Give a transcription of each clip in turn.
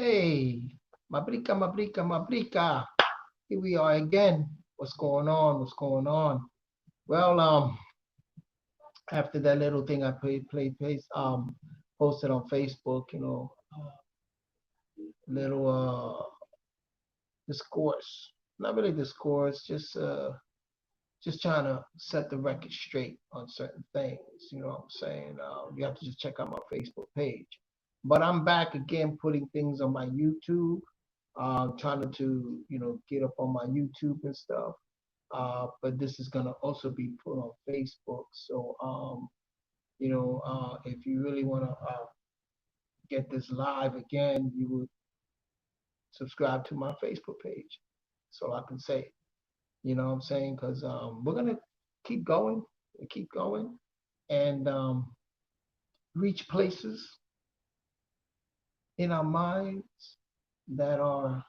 Hey, Mabrika, Mabrika, Mabrika. Here we are again. What's going on? What's going on? Well, after that little thing I posted on Facebook, little discourse. Not really discourse, just trying to set the record straight on certain things. You know what I'm saying? You have to just check out my Facebook page. But I'm back again putting things on my YouTube, trying to, get up on my YouTube and stuff. But this is gonna also be put on Facebook. So, if you really wanna get this live again, you would subscribe to my Facebook page. That's all I can say. You know what I'm saying? Because we're gonna keep going and keep going and reach places in our minds that are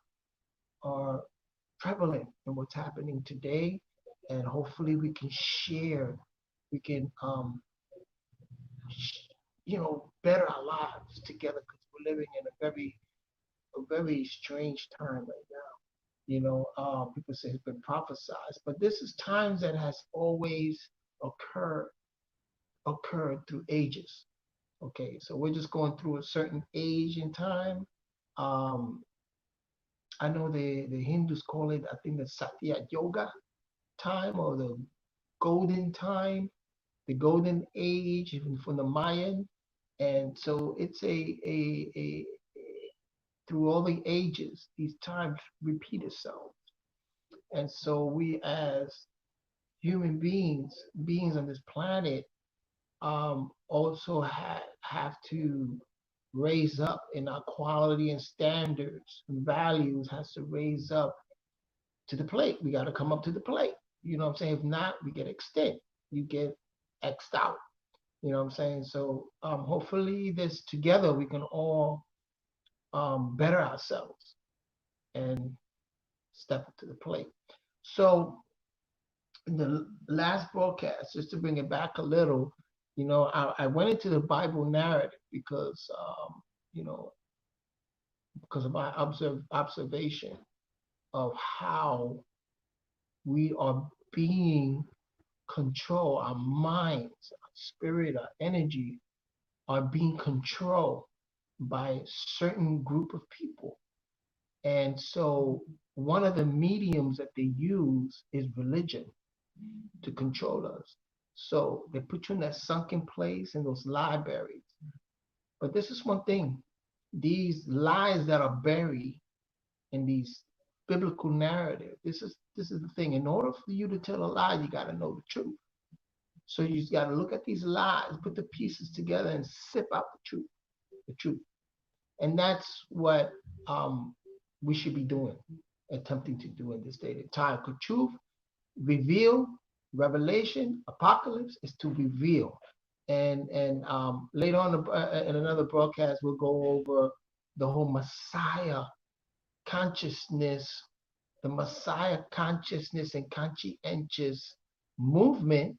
prevalent in what's happening today, and hopefully we can share, we can better our lives together because we're living in a very strange time right now. People say it's been prophesized, but this is times that has always occurred occurred through ages. Okay, so we're just going through a certain age in time. Um, I know the Hindus call it, I think, the Satya Yoga time or the golden time, the golden age, even from the Mayan. And so it's a through all the ages, these times repeat itself. And so we as human beings on this planet, also have to raise up in our quality and standards and values has to raise up to the plate. We got to come up to the plate. You know what I'm saying? If not, we get extinct. You get xed out. You know what I'm saying? So hopefully this together we can all better ourselves and step up to the plate. So in the last broadcast, just to bring it back a little, I went into the Bible narrative you know, because of my observation of how we are being controlled, our minds, our spirit, our energy are being controlled by a certain group of people. And so one of the mediums that they use is religion to control us. So they put you in that sunken place in those libraries. But this is one thing, these lies that are buried in these biblical narrative. This is the thing. In order for you to tell a lie, you got to know the truth. So you just got to look at these lies, put the pieces together, and sip out the truth. The truth. And that's what we should be doing, attempting to do in this day and time. Because truth, reveal, revelation, apocalypse is to reveal. And later on in another broadcast, we'll go over the whole Messiah consciousness, the Messiah consciousness and conscientious movement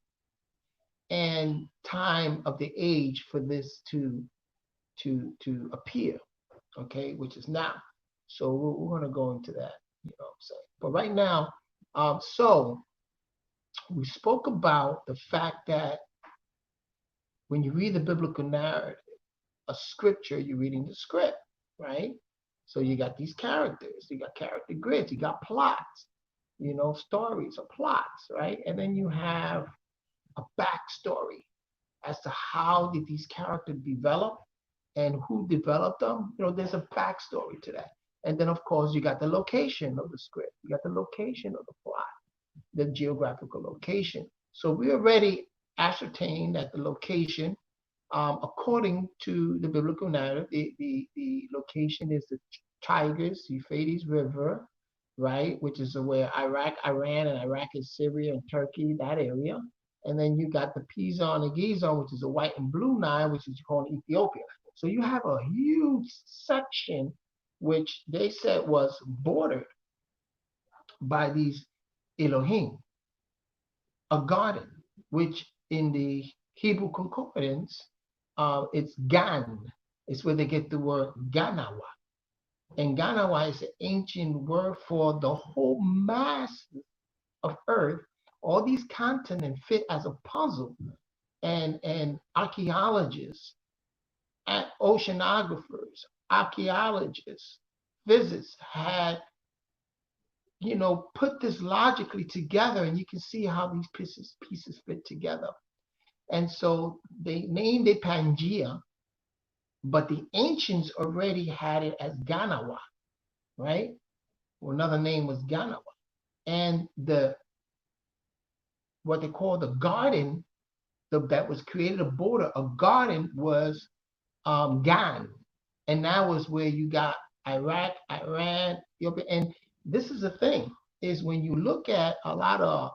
and time of the age for this to appear, okay, which is now. So we're going to go into that, you know what I'm saying. But right now, so we spoke about the fact that when you read the biblical narrative, a scripture, you're reading the script, right? So you got these characters, you got character grids, you got plots, stories or plots, right? And then you have a backstory as to how did these characters develop and who developed them. There's a backstory to that. And then, of course, you got the location of the script. You got the location of the plot, the geographical location. So we already ascertained that the location, according to the biblical narrative, the location is the Tigris, Euphrates River, right, which is where Iraq, Iran, and Iraq is Syria and Turkey, that area. And then you got the Pison and Gizon, which is the white and blue Nile, which is called Ethiopia. So you have a huge section which they said was bordered by these Elohiym, a garden, which in the Hebrew concordance, it's Gan. It's where they get the word Ganawa. And Ganawa is an ancient word for the whole mass of Earth. All these continents fit as a puzzle, and archaeologists, and oceanographers, archaeologists, physicists had put this logically together, and you can see how these pieces fit together. And so they named it Pangea, but the ancients already had it as Ganawa, right? Well, another name was Ganawa. And what they call the garden that was created, a border, a garden was Gan. And that was where you got Iraq, Iran, Ethiopia. And this is the thing, is when you look at a lot of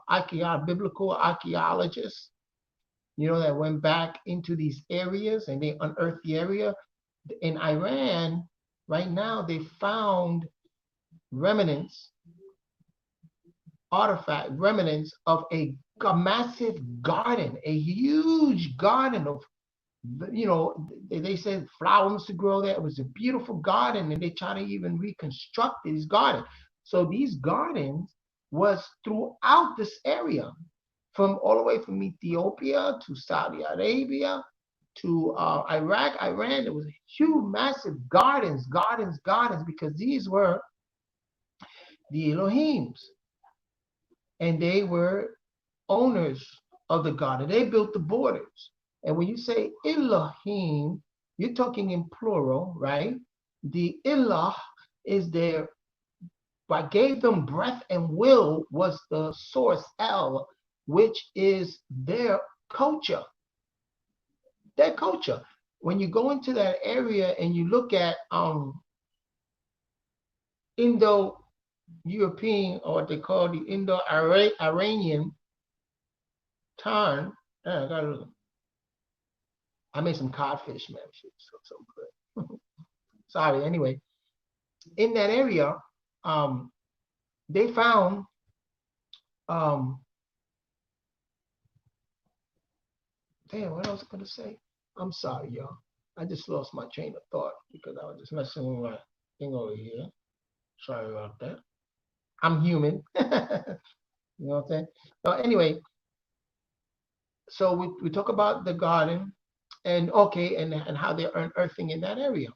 biblical archaeologists, that went back into these areas and they unearthed the area. In Iran, right now, they found remnants, remnants of a massive garden, a huge garden of, they said flowers to grow there. It was a beautiful garden, and they try to even reconstruct these gardens. So these gardens was throughout this area, from all the way from Ethiopia to Saudi Arabia to Iraq, Iran. There was huge, massive gardens, because these were the Elohims, and they were owners of the garden. They built the borders. And when you say Elohim, you're talking in plural, right? The Elah is their, what gave them breath and will was the source El, which is their culture. Their culture. When you go into that area and you look at Indo-European, or what they call the Indo-Iranian turn, I made some codfish, man. So good. Sorry. Anyway, in that area, they found damn, what I was gonna say? I'm sorry, y'all. I just lost my train of thought because I was just messing with my thing over here. Sorry about that. I'm human. You know what I'm saying? Anyway, so we talk about the garden, and okay, and how they're unearthing in that area.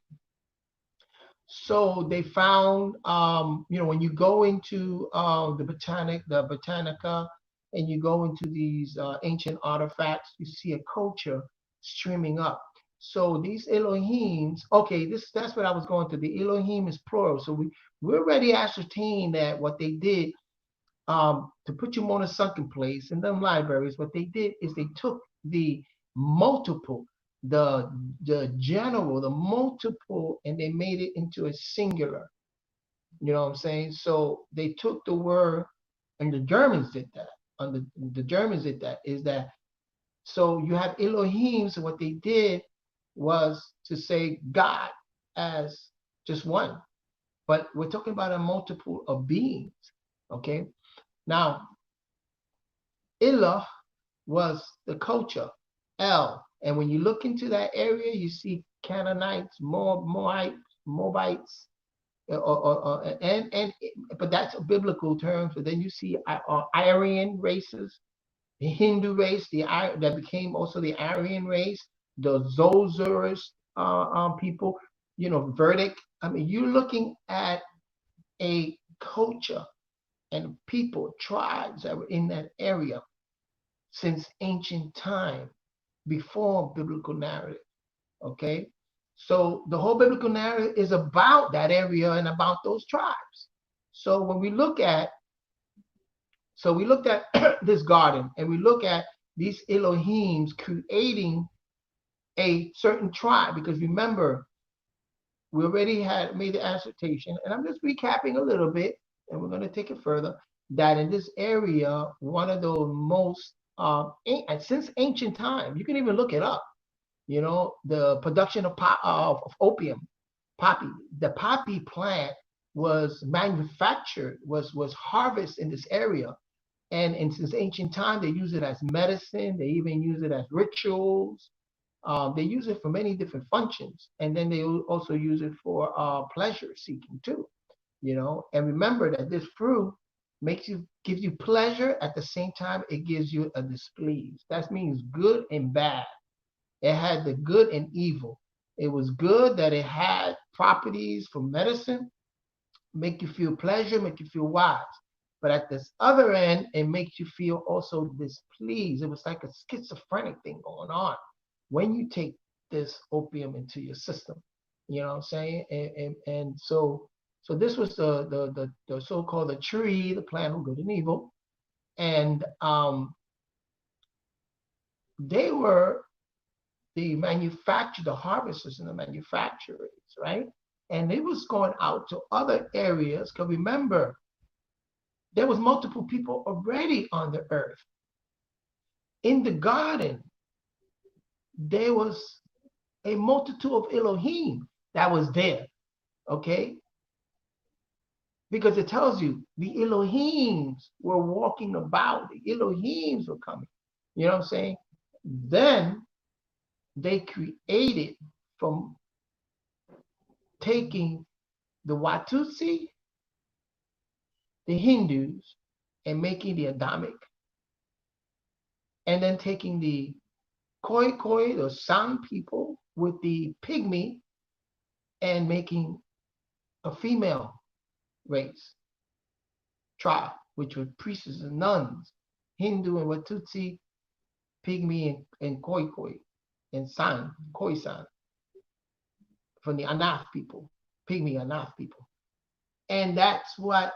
So they found, when you go into the Botanica, and you go into these ancient artifacts, you see a culture streaming up. So these Elohims, okay, that's what I was going to. The Elohim is plural. So we already ascertained that what they did, to put you on a sunken place in them libraries, what they did is they took the multiple, the general, the multiple, and they made it into a singular. You know what I'm saying? So they took the word, and the Germans did that. The Germans did that. Is that so? You have Elohim. So what they did was to say God as just one, but we're talking about a multiple of beings. Okay. Now, Eloh was the culture, El. And when you look into that area, you see Canaanites, Moabites, and but that's a biblical term. So then you see Aryan races, the Hindu race, that became also the Aryan race, the Zoroastrian people, Vedic. I mean, you're looking at a culture and people, tribes that were in that area since ancient time, before biblical narrative. Okay, so the whole biblical narrative is about that area and about those tribes. So when we look at, this garden, and we look at these Elohims creating a certain tribe, because remember, we already had made the assertion, and I'm just recapping a little bit, and we're going to take it further, that in this area, one of the most, since ancient time, you can even look it up, the production of opium, poppy. The poppy plant was manufactured, was harvested in this area. And since ancient time, they use it as medicine. They even use it as rituals. They use it for many different functions, and then they also use it for pleasure seeking too. And remember that this fruit gives you pleasure. At the same time, it gives you a displease. That means good and bad. It had the good and evil. It was good that it had properties for medicine, make you feel pleasure, make you feel wise. But at this other end, it makes you feel also displeased. It was like a schizophrenic thing going on when you take this opium into your system. You know what I'm saying? And so this was the so-called the tree, the plant of good and evil. And they were the harvesters and the manufacturers, right? And it was going out to other areas. Because remember, there was multiple people already on the earth. In the garden, there was a multitude of Elohiym that was there, okay? Because it tells you the Eloheims were walking about, the Elohims were coming. You know what I'm saying? Then they created from taking the Watusi, the Hindus, and making the Adamic, and then taking the Khoi, the San people, with the Pygmy, and making a female race tribe, which were priests and nuns, Hindu and Watusi, Pygmy and Khoi, and San, Khoisan, from the Anath people, Pygmy Anath people. And that's what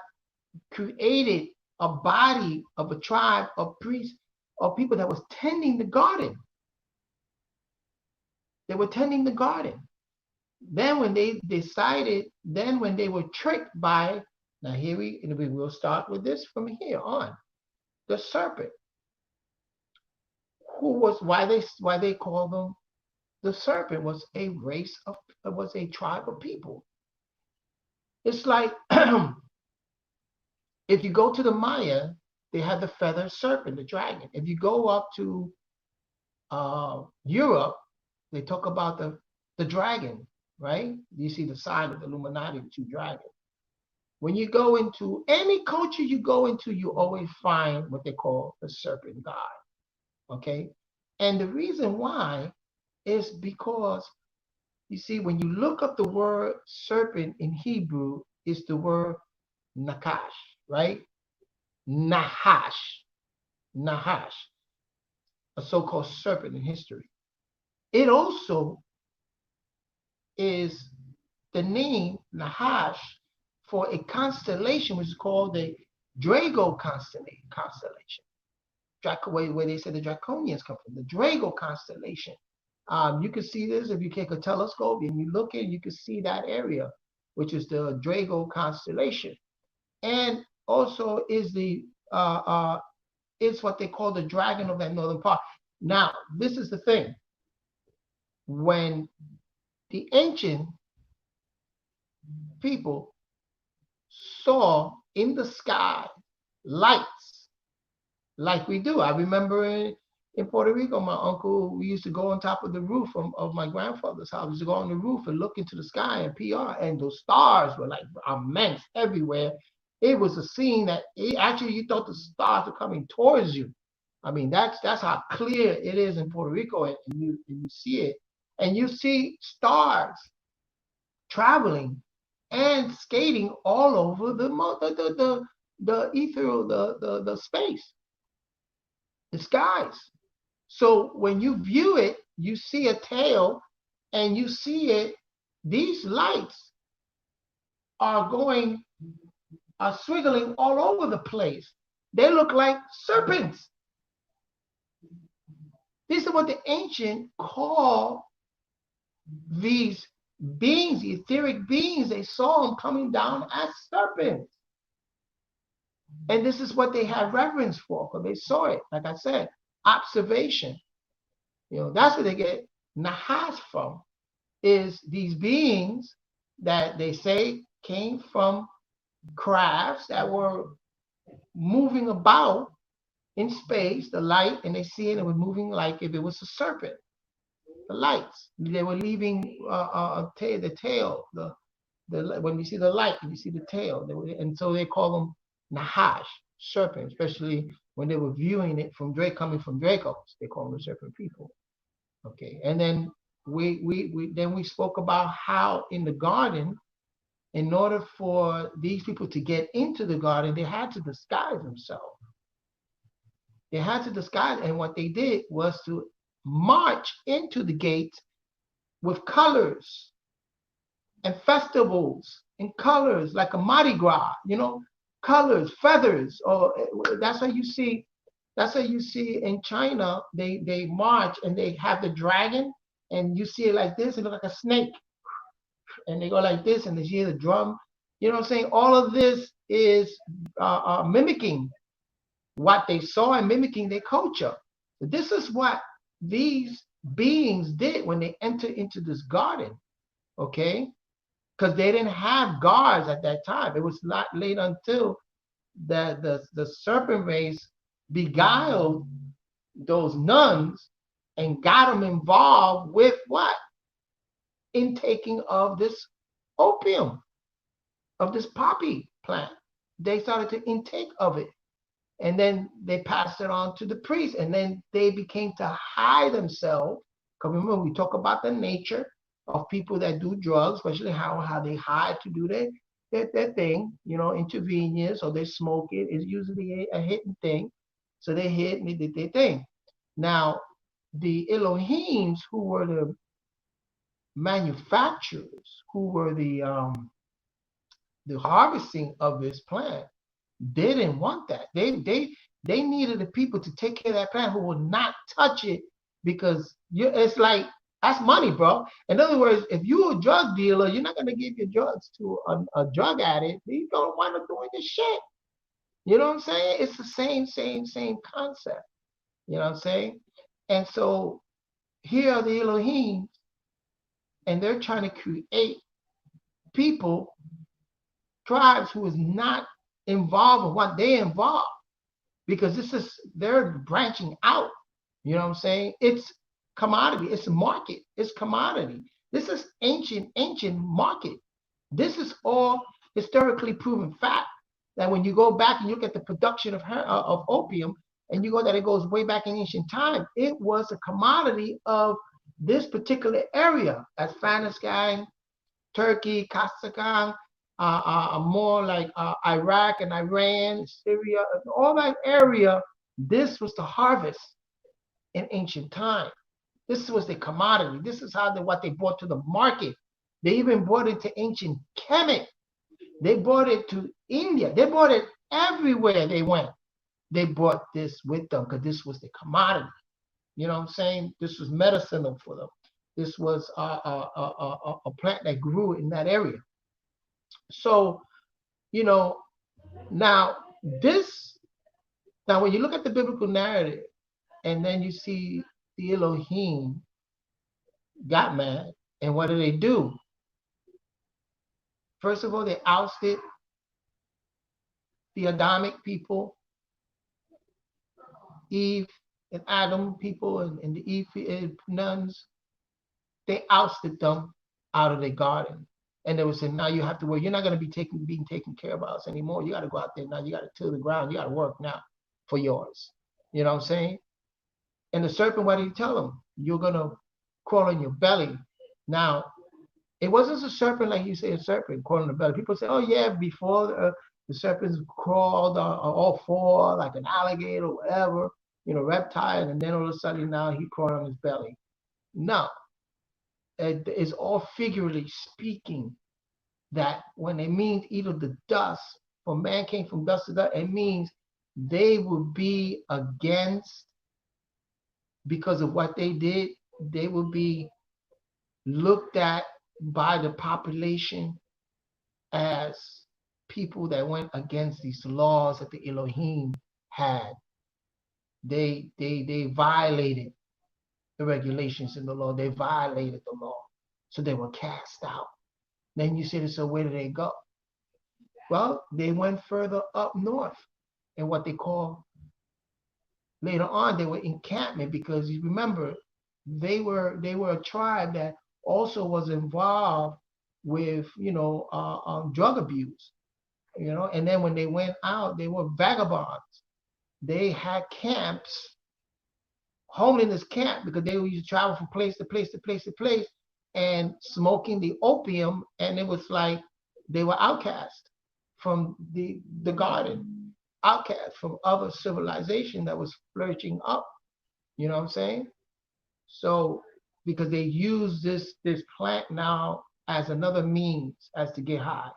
created a body of a tribe of priests, of people that was tending the garden. They were tending the garden. Then when they decided, then when they were tricked by, now here we will start with this from here on, the serpent, why they call them the serpent, was a tribe of people. It's like if you go to the Maya, they have the feathered serpent, the dragon. If you go up to Europe, they talk about the dragon, right? You see the sign of the Illuminati, the two dragons. When you go into any culture you go into, you always find what they call the serpent god, okay? And the reason why is because, you see, when you look up the word serpent in Hebrew, it's the word nakash, right? Nahash, a so-called serpent in history. It also is the name Nahash for a constellation which is called the Drago constellation. Where they say the Draconians come from, the Drago constellation. You can see this if you take a telescope and you look in, you can see that area, which is the Drago constellation. And also is it's what they call the dragon of that northern part. Now, this is the thing. When the ancient people saw in the sky lights like we do. I remember in Puerto Rico, my uncle, we used to go on top of the roof of my grandfather's house. We used to go on the roof and look into the sky and PR, and those stars were like immense everywhere. It was a scene that actually you thought the stars were coming towards you. I mean, that's how clear it is in Puerto Rico, and you see it, and you see stars traveling and skating all over the ethereal, the space, the skies. So when you view it, you see a tail, and you see it. These lights are swiggling all over the place. They look like serpents. This is what the ancient call these beings, the etheric beings. They saw them coming down as serpents. And this is what they have reverence for, because they saw it. Like I said, observation. That's where they get Nahas from, is these beings that they say came from crafts that were moving about in space, the light, and they see it, and it was moving like if it was a serpent. the lights. They were leaving the tail. The when you see the light, you see the tail. And so they call them Nahash, serpent, especially when they were viewing it from Drake coming from Dracos. They call them the serpent people. Okay, and then we spoke about how in the garden, in order for these people to get into the garden, they had to disguise themselves. They had to disguise, and what they did was to march into the gates with colors and festivals and colors like a Mardi Gras, colors, feathers. Or that's how you see. That's how you see in China. They march and they have the dragon, and you see it like this. It looks like a snake, and they go like this, and they hear the drum. You know what I'm saying? All of this is mimicking what they saw and mimicking their culture. This is what these beings did when they entered into this garden. Okay, because they didn't have guards at that time. It was not late until the serpent race beguiled those nuns and got them involved with what? Intaking of this opium, of this poppy plant. They started to intake of it. And then they passed it on to the priest. And then they became to hide themselves. Because remember, we talk about the nature of people that do drugs, especially how they hide to do their thing, intravenous, or they smoke it. It's usually a hidden thing. So they hid and they did their thing. Now, the Elohims, who were the manufacturers, who were the harvesting of this plant, they didn't want that. They needed the people to take care of that plant who would not touch it, because it's like, that's money, bro. In other words, if you're a drug dealer, you're not gonna give your drugs to a drug addict. You don't want to doing this shit. You know what I'm saying? It's the same concept. You know what I'm saying? And so here are the Elohim, and they're trying to create people, tribes who is not involved in what they involve, because they're branching out. You know what I'm saying? It's commodity. It's a market. It's commodity. This is ancient market. This is all historically proven fact, that when you go back and you look at the production of opium, and you go that it goes way back in ancient time, it was a commodity of this particular area, Afghanistan, Turkey, Kazakhstan, more like Iraq and Iran, Syria, all that area. This was the harvest in ancient time. This was the commodity. This is what they brought to the market. They even brought it to ancient Kemet. They brought it to India. They brought it everywhere they went. They brought this with them because this was the commodity. You know what I'm saying? This was medicinal for them. This was a plant that grew in that area. So, you know, now this, now when you look at the biblical narrative, and then you see the Elohim got mad, and what do they do? First of all, they ousted the Adamic people, Eve and Adam people, and the Eve nuns. They ousted them out of their garden. And they would say, now you have to work. You're not going to be being taken care of us anymore. You got to go out there now. You got to till the ground. You got to work now for yours. You know what I'm saying? And the serpent, what did he tell them? You're going to crawl on your belly. Now, it wasn't a serpent like you say, a serpent crawling on the belly. People say, oh, yeah, before the serpents crawled all four, like an alligator or whatever, reptile, and then all of a sudden now he crawled on his belly. No, it's all figuratively speaking, that when it means eat of the dust, for man came from dust to dust, it means they will be against, because of what they did, they will be looked at by the population as people that went against these laws that the Elohim had. They violated the regulations in the law. They violated the law. So they were cast out. Then you say, so where did they go? Well, they went further up north in what they call, later on, they were encampment, because you remember, they were a tribe that also was involved with drug abuse, and then when they went out, they were vagabonds. They had camps, homelessness camp, because they used to travel from place to place to place to place and smoking the opium, and it was like they were outcast from the garden, outcast from other civilization that was flourishing up. You know what I'm saying? So because they use this plant now as another means as to get high.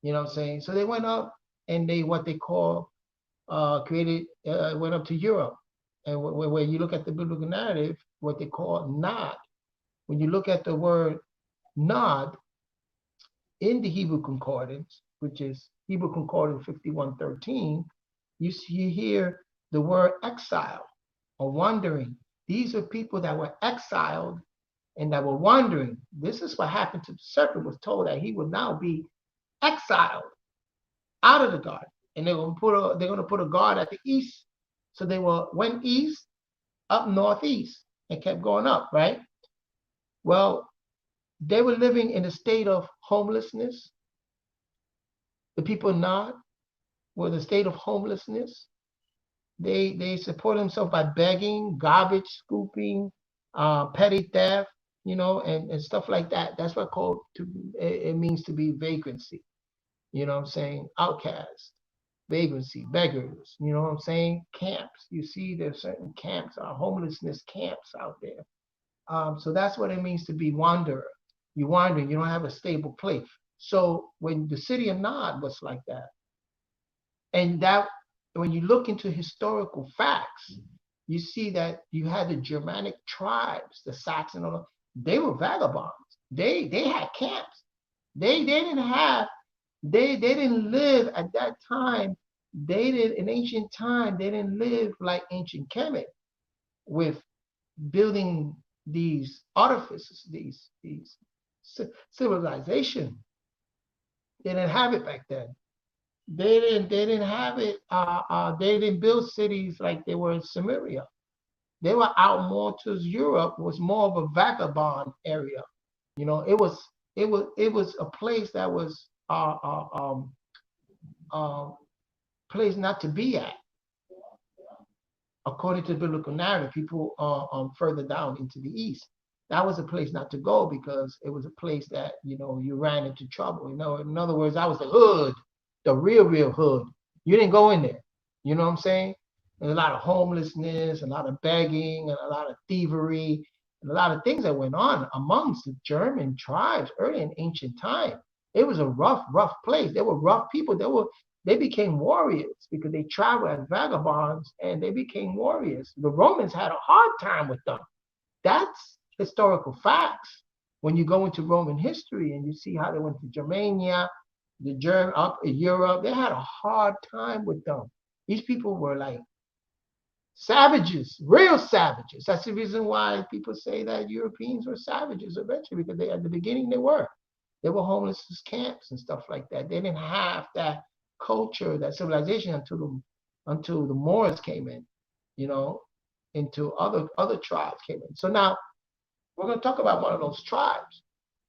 You know what I'm saying? So they went up and they what they call created went up to Europe. And when you look at the biblical narrative, what they call nod. When you look at the word nod in the Hebrew concordance, which is Hebrew concordance 5113, you hear the word exile or wandering. These are people that were exiled and that were wandering. This is what happened to the serpent. Was told that he would now be exiled out of the garden, and they're going to put a guard at the east. So went east, up northeast, and kept going up. Right. Well, they were living in a state of homelessness. The people not were in a state of homelessness. They support themselves by begging, garbage scooping, petty theft, and stuff like that. That's what called it means to be vagrancy. You know what I'm saying? Outcast, vagrancy, beggars. You know what I'm saying? Camps. You see, there's certain camps, homelessness camps out there. So that's what it means to be wanderer. You're wandering. You don't have a stable place. So when the city of Nod was like that, and that when you look into historical facts, you see that you had the Germanic tribes, the Saxon, they were vagabonds. They had camps. They didn't have they didn't live at that time. They did in ancient time. They didn't live like ancient Kemet with building these artifices, these civilization. They didn't have it back then. They didn't have it. They didn't build cities like they were in Samaria. They were out more towards Europe. Was more of a vagabond area. It was a place that was uh, place not to be at, according to the biblical narrative. People further down into the east, that was a place not to go because it was a place that you ran into trouble. In other words, that was the hood, the real hood. You didn't go in there. You know what I'm saying? There's a lot of homelessness, a lot of begging, and a lot of thievery, and a lot of things that went on amongst the German tribes early in ancient time. It was a rough place. They were rough people. They became warriors because they traveled as vagabonds and they became warriors. The Romans had a hard time with them. That's historical facts. When you go into Roman history and you see how they went to Germania, up in Europe, they had a hard time with them. These people were like savages, real savages. That's the reason why people say that Europeans were savages eventually, because at the beginning they were. They were homeless camps and stuff like that. They didn't have that culture, that civilization until the Moors came in, into other tribes came in. So now we're going to talk about one of those tribes.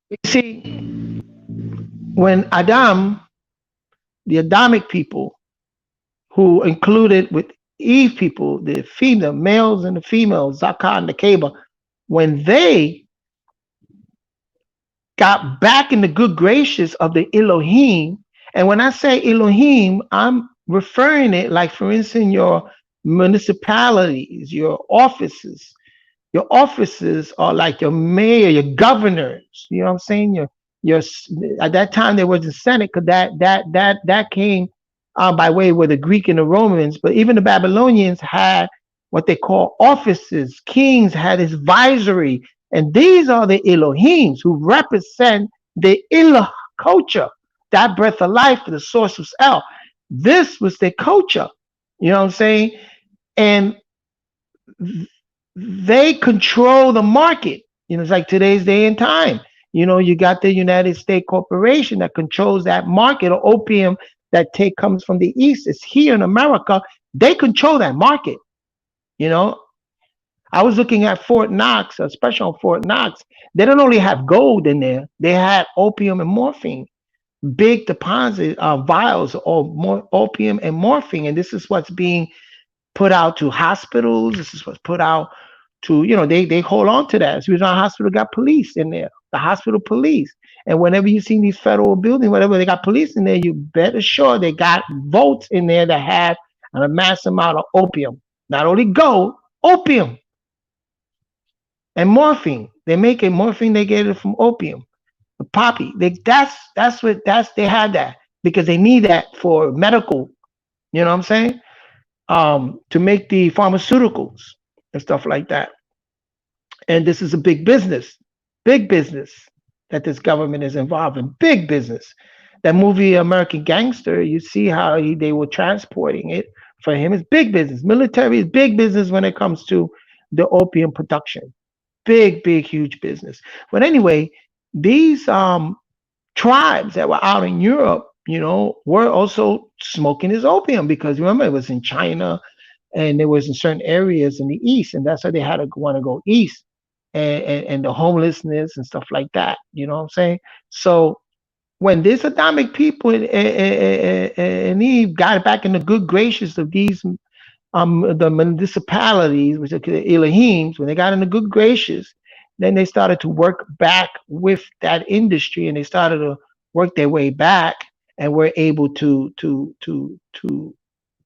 You see, when the Adamic people, who included with Eve people, the males and the females, Zakah and Nakeba, when they got back in the good graces of the Elohiym, and when I say Elohiym, I'm referring it like, for instance, your municipalities, your offices are like your mayor, your governors. You know what I'm saying? Your At that time there was a Senate, because that came by way with the Greek and the Romans. But even the Babylonians had what they call offices. Kings had his visory, and these are the Elohims who represent the Elah culture, that breath of life, the source was El. This was their culture. You know what I'm saying? And they control the market. It's like today's day and time. You got the United States Corporation that controls that market of opium that comes from the East. It's here in America. They control that market. I was looking at Fort Knox, especially on Fort Knox. They don't only have gold in there; they had opium and morphine, big deposit vials of more opium and morphine, and this is what's being put out to hospitals. This is what's put out to, they hold on to that. So the hospital got police in there, the hospital police. And whenever you see these federal buildings, whatever they got police in there, you better sure they got votes in there that have a mass amount of opium. Not only gold, opium and morphine. They make it morphine, they get it from opium. The poppy. That's they had that because they need that for medical, you know what I'm saying? To make the pharmaceuticals and stuff like that. And this is a big business that this government is involved in, big business. That movie American Gangster, you see how they were transporting it. For him, it's big business. Military is big business when it comes to the opium production. Big, huge business. But anyway, these tribes that were out in Europe, were also smoking this opium because remember it was in China and it was in certain areas in the east, and that's why they had to want to go east and the homelessness and stuff like that. You know what I'm saying? So when this Adamic people and he got back in the good gracious of these the municipalities, which are the Elohims, when they got in the good gracious, then they started to work back with that industry and they started to work their way back and were able to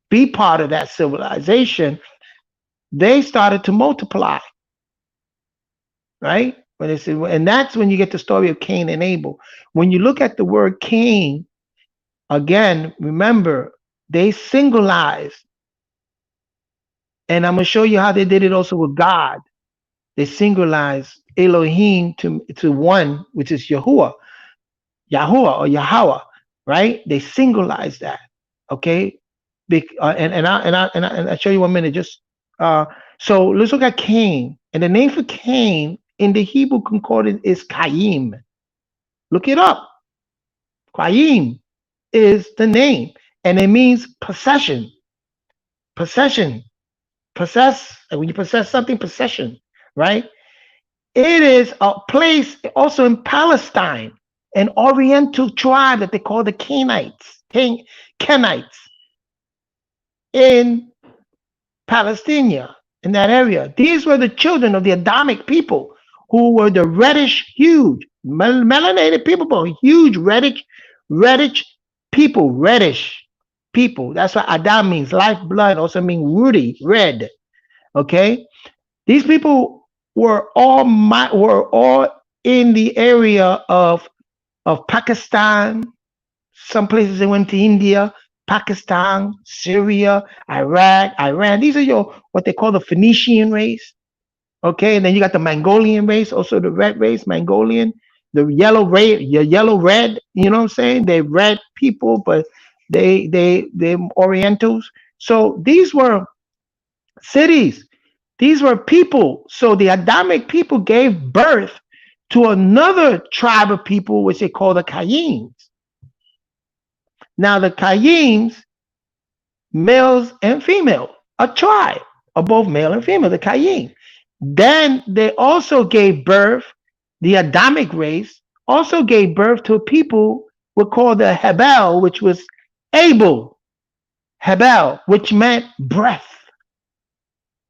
be part of that civilization. They started to multiply, right? When they say, and that's when you get the story of Cain and Abel. When you look at the word Cain, again, remember they singleized, and I'm gonna show you how they did it also with God. They singleized Elohiym to one, which is YaHuWa or YaHuWa, right? They singleized that, okay? And I'll show you 1 minute. Just so let's look at Cain, and the name for Cain in the Hebrew concordance is Qayin. Look it up. Qayin is the name, and it means possession. Possession. Possess. And when you possess something, possession, right? It is a place also in Palestine, an Oriental tribe that they call the Kenites in Palestine, in that area. These were the children of the Adamic people who were the reddish, huge, melanated people, but huge, reddish people. That's what Adam means. Lifeblood also means ruddy, red. Okay, these people were all in the area of Pakistan. Some places they went to India, Pakistan, Syria, Iraq, Iran. These are what they call the Phoenician race. Okay, and then you got the Mongolian race, also the red race, Mongolian, the yellow red. You know what I'm saying? They red people, but they Orientals. So these were cities. These were people. So the Adamic people gave birth to another tribe of people, which they call the Qayins. Now the Qayins, males and female, a tribe of both male and female, the Qayin. Then they also gave birth, the Adamic race also gave birth to a people we call the Hebel, which was Abel. Hebel, which meant breath.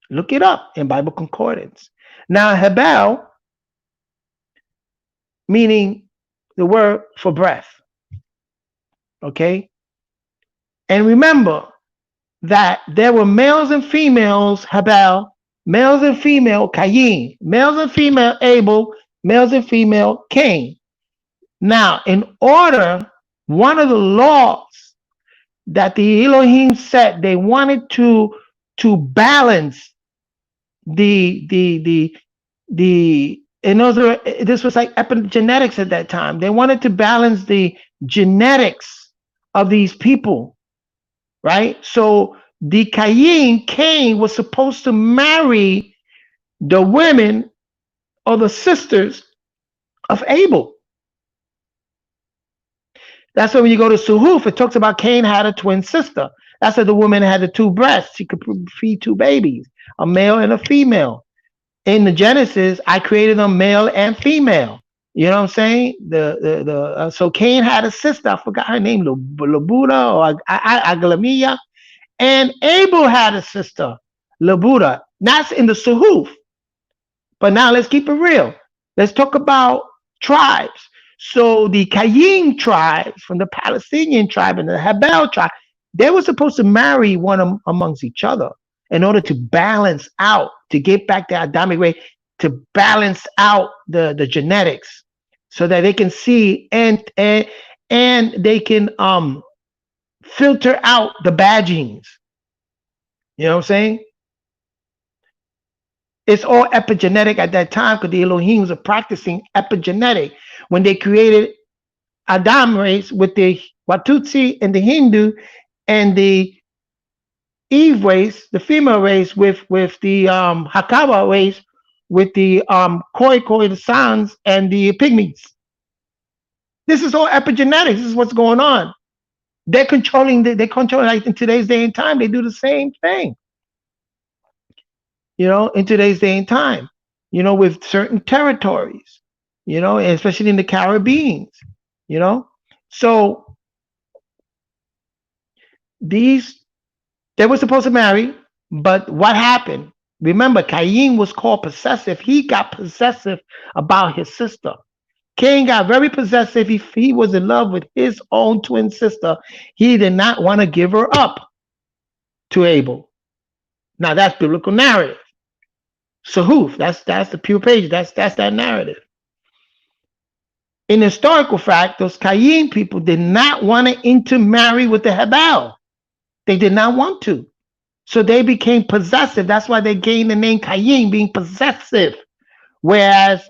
Look it up in Bible Concordance. Now Hebel, meaning the word for breath. Okay? And remember that there were males and females, Hebel, males and female, Qayin, males and female, Abel, males and female, Cain. Now, in order, one of the laws that the Elohim set, they wanted to balance the in other, this was like epigenetics at that time. They wanted to balance the genetics of these people, right? So the Cain was supposed to marry the women or the sisters of Abel. That's why when you go to Suhuf, it talks about Cain had a twin sister. That's why the woman had the two breasts. She could feed two babies, a male and a female. in the Genesis, I created them male and female. You know what I'm saying? So Cain had a sister. I forgot her name, Labuda or Aglamia, and Abel had a sister, Labuda. That's in the Suhuf. But now let's keep it real. Let's talk about tribes. So the Qayin tribes from the Palestinian tribe and the Hebel tribe, they were supposed to marry amongst each other in order to balance out, to get back the Adamic way, to balance out the genetics, so that they can see and they can filter out the bad genes. You know what I'm saying? It's all epigenetic at that time because the Elohims are practicing epigenetic when they created Adam race with the Watutsi and the Hindu, and the Eve race, the female race, with the Hakawa race, with the Khoi, the Sans, and the Pygmies. This is all epigenetics. This is what's going on. They're controlling. They're controlling. Like in today's day and time, they do the same thing. In today's day and time, with certain territories, especially in the Caribbean, you know. So they were supposed to marry, but what happened? Remember, Qayin was called possessive. He got possessive about his sister. Cain got very possessive. He was in love with his own twin sister. He did not want to give her up to Abel. Now that's biblical narrative. Sahuf, that's the pure page. That's that narrative. In historical fact, those Qayin people did not want to intermarry with the Hebel. They did not want to. So they became possessive. That's why they gained the name Qayin, being possessive. Whereas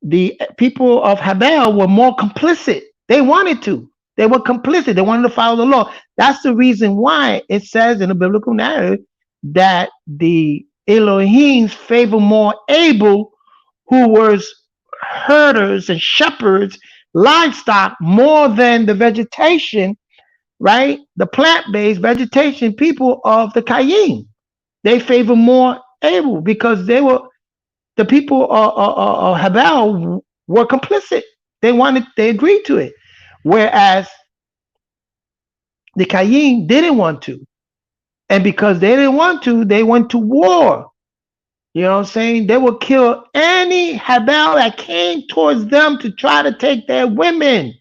the people of Hebel were more complicit. They wanted to. They were complicit. They wanted to follow the law. That's the reason why it says in the biblical narrative that the Elohims favor more Abel, who was herders and shepherds, livestock, more than the vegetation, right? The plant-based vegetation people of the Qayin. They favor more Abel because the people of Hebel were complicit. They agreed to it. Whereas the Qayin didn't want to. And because they didn't want to, they went to war. You know what I'm saying? They would kill any Hebel that came towards them to try to take their women.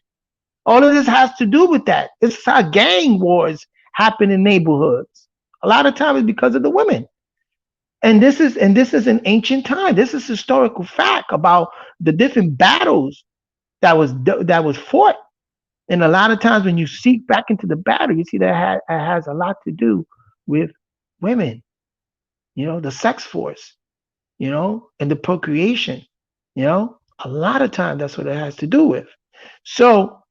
All of this has to do with that. It's how gang wars happen in neighborhoods. A lot of times it's because of the women. And this is an ancient time. This is historical fact about the different battles that was fought. And a lot of times when you seek back into the battle, you see that it has a lot to do with women. The sex force. And the procreation. A lot of times that's what it has to do with. So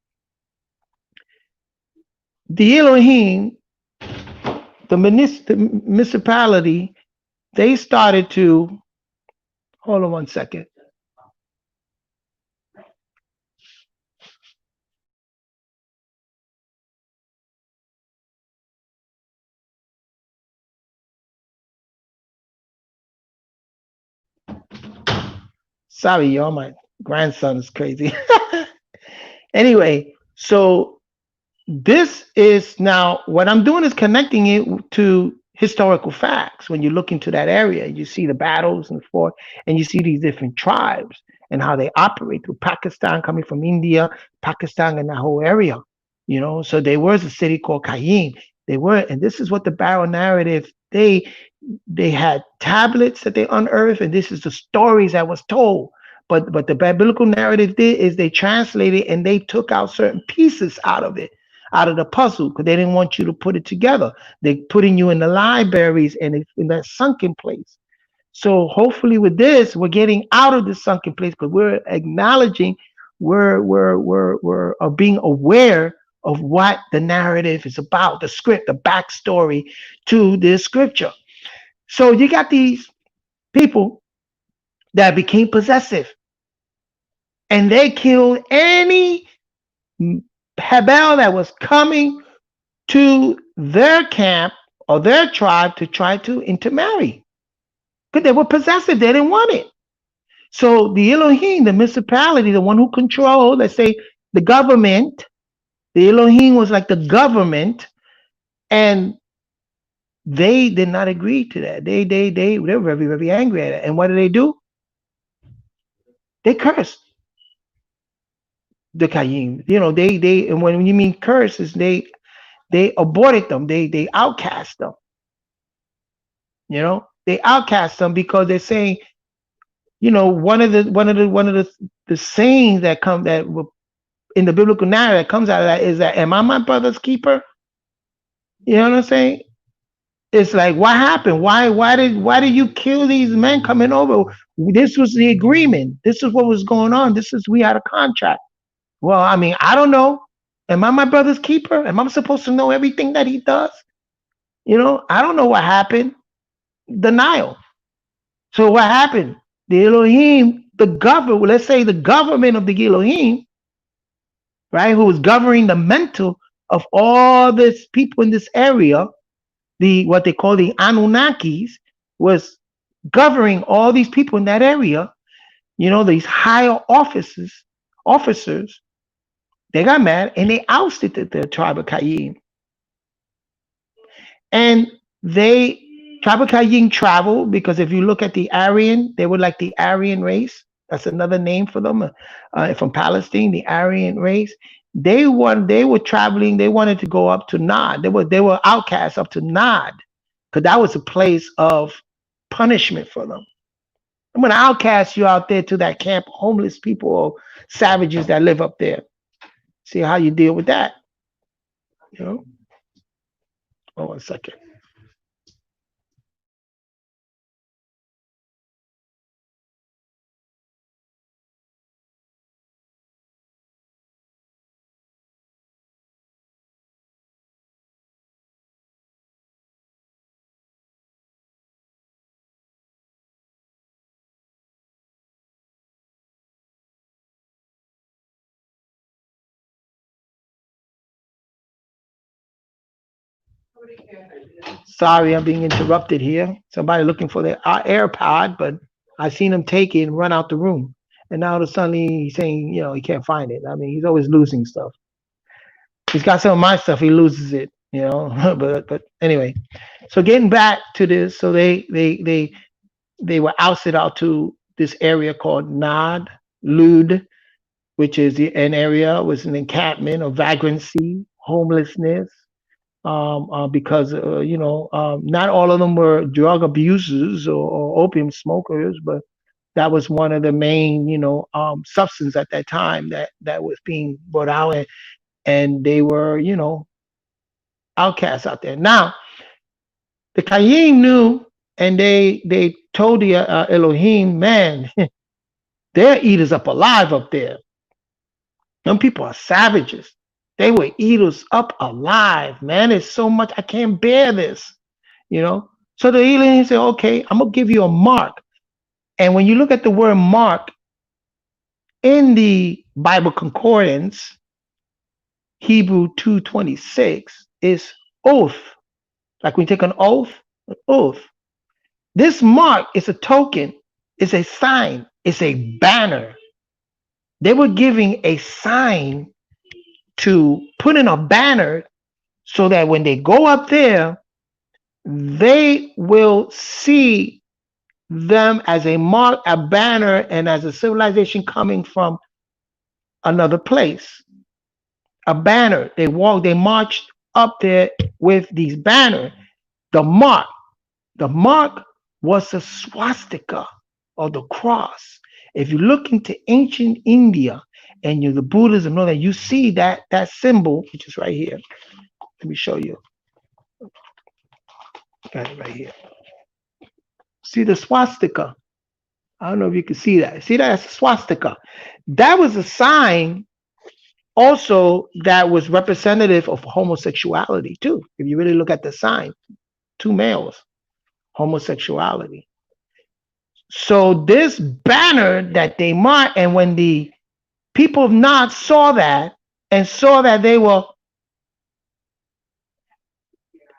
the Elohim, the municipality, they started to, hold on one second. Sorry, y'all, my grandson is crazy. Anyway, so this is now what I'm doing is connecting it to historical facts. When you look into that area, you see the battles and forth, and you see these different tribes and how they operate through Pakistan, coming from India, Pakistan, and that whole area. So there was a city called Qayin. And this is what the Barrow narrative, they had tablets that they unearthed, and this is the stories that was told. But the biblical narrative is they translated and they took out certain pieces out of it, out of the puzzle, because they didn't want you to put it together. They putting you in the libraries and in that sunken place. So hopefully with this, we're getting out of the sunken place because we're acknowledging, we're being aware of what the narrative is about, the script, the backstory to this scripture. So you got these people that became possessive, and they killed any Hebel that was coming to their camp or their tribe to try to intermarry. because they were possessive. They didn't want it. So the Elohiym, the municipality, the one who controlled, let's say, the government, the Elohiym was like the government, and they did not agree to that. They were very, very angry at it. And what did they do? They cursed the Qayin. And when you mean curses, they aborted them. They outcast them. They outcast them because they're saying, one of the sayings that come that in the biblical narrative that comes out of that is that, am I my brother's keeper? You know what I'm saying? It's like, what happened? Why did you kill these men coming over? This was the agreement. This is what was going on. We had a contract. Well, I mean, I don't know. Am I my brother's keeper? Am I supposed to know everything that he does? I don't know what happened. Denial. So what happened? The Elohiym, the government, let's say the government of the Elohiym, right, who was governing the mental of all these people in this area, what they call the Anunnakis, was governing all these people in that area. These higher officers, they got mad and they ousted the tribe of Qayin. And tribe of Qayin traveled, because if you look at the Aryan, they were like the Aryan race. That's another name for them, from Palestine, the Aryan race. They were traveling. They wanted to go up to Nod. They were outcasts up to Nod, because that was a place of punishment for them. I'm going to outcast you out there to that camp, homeless people or savages that live up there. See how you deal with that. Hold on a second. Sorry, I'm being interrupted here. Somebody looking for their AirPod, but I seen him take it and run out the room. And now suddenly he's saying, he can't find it. I mean, he's always losing stuff. He's got some of my stuff, he loses it, but anyway. So getting back to this, so they were ousted out to this area called Nod, Lud, which is an area, was an encampment of vagrancy, homelessness, because not all of them were drug abusers or opium smokers, but that was one of the main substance at that time that was being brought out, and they were outcasts out there. Now the Qayin knew, and they told the Elohiym, man, they're eaters up alive up there. Them people are savages. They were eaters up alive, man. It's so much, I can't bear this, So the Elohim said, okay, I'm gonna give you a mark. And when you look at the word mark in the Bible concordance, Hebrew 2:26 is oath. Like when you take an oath. This mark is a token, it's a sign, it's a banner. They were giving a sign to put in a banner so that when they go up there, they will see them as a mark, a banner, and as a civilization coming from another place. A banner. They marched up there with these banners. The mark was a swastika, or the cross. If you look into ancient India and the Buddhism and all that, you see that symbol, which is right here. Let me show you. Got it right here. See the swastika? I don't know if you can see that. See that? That's a swastika. That was a sign also that was representative of homosexuality too. If you really look at the sign, two males, homosexuality. So this banner that they marked, and when the people of Nod saw that and saw that they were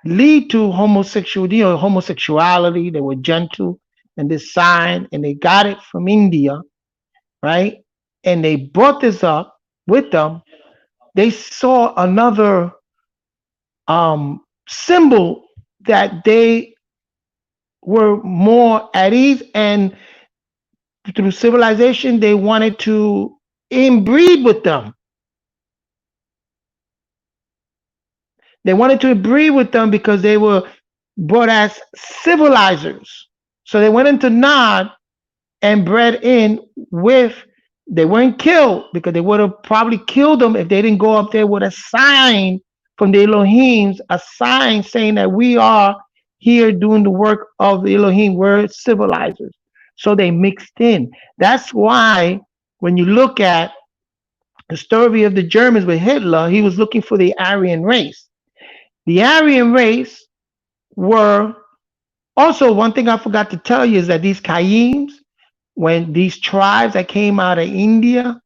lead to homosexuality, they were gentle, and this sign, and they got it from India, right? And they brought this up with them. They saw another symbol that they were more at ease, and through civilization, they wanted to inbreed with them. They wanted to breed with them because they were brought as civilizers. So they went into Nod and bred in with, they weren't killed because they would have probably killed them if they didn't go up there with a sign from the Elohims, a sign saying that we are here doing the work of the Elohim. We're civilizers. So they mixed in. That's why when you look at the story of the Germans with Hitler, he was looking for the Aryan race. The Aryan race were also, one thing I forgot to tell you is that these Qayims, when these tribes that came out of India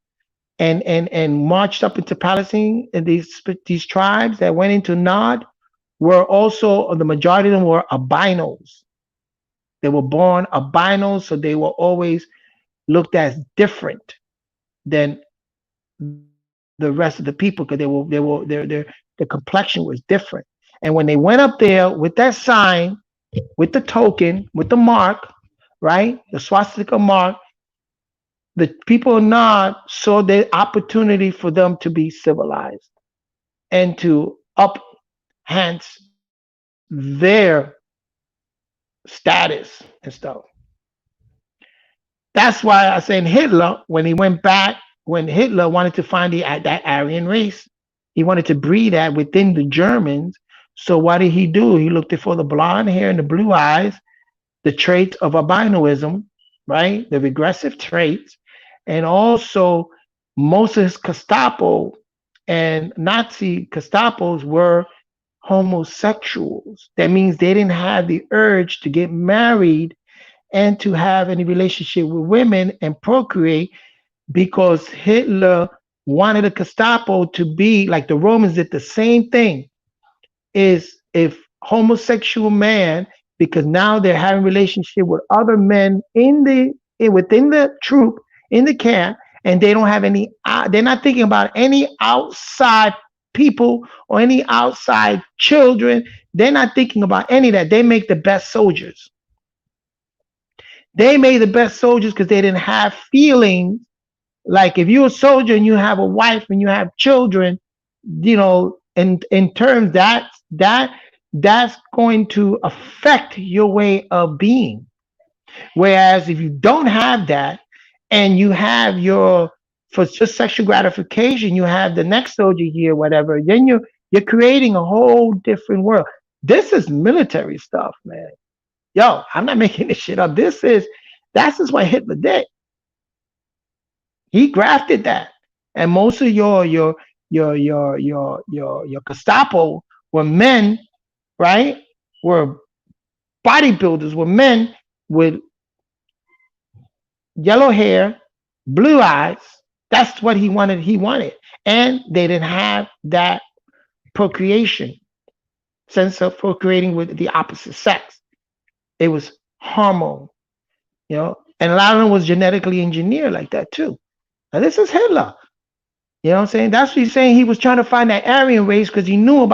and marched up into Palestine, and these tribes that went into Nod were also, the majority of them were albinos. They were born albinos, so they were always looked as different than the rest of the people because their complexion was different. And when they went up there with that sign, with the token, with the mark, right, the swastika mark, the people of Nod saw the opportunity for them to be civilized and to enhance their status and stuff. That's why I said Hitler, when he went back, when Hitler wanted to find that Aryan race, he wanted to breed that within the Germans. So what did he do? He looked for the blonde hair and the blue eyes, the traits of albinoism, right? The regressive traits, and also most of his Gestapo and Nazi Gestapos were homosexuals. That means they didn't have the urge to get married and to have any relationship with women and procreate because Hitler wanted a Gestapo to be like the Romans did the same thing. Is if homosexual man, because now they're having relationship with other men within the troop in the camp, and they don't have any. They're not thinking about any outside people or any outside children. They're not thinking about any of that. They make the best soldiers. They made the best soldiers because they didn't have feelings. Like if you're a soldier and you have a wife and you have children, in terms that's going to affect your way of being. Whereas if you don't have that and you have for just sexual gratification, you have the next soldier here, whatever, then you're creating a whole different world. This is military stuff, man. Yo, I'm not making this shit up. That's just what Hitler did. He grafted that. And most of your Gestapo were men, right? Were bodybuilders, were men with yellow hair, blue eyes. That's what he wanted. And they didn't have that procreation, sense of procreating with the opposite sex. It was hormone, and a lot of them was genetically engineered like that too. Now this is Hitler. You know what I'm saying? That's what he's saying. He was trying to find that Aryan race because he knew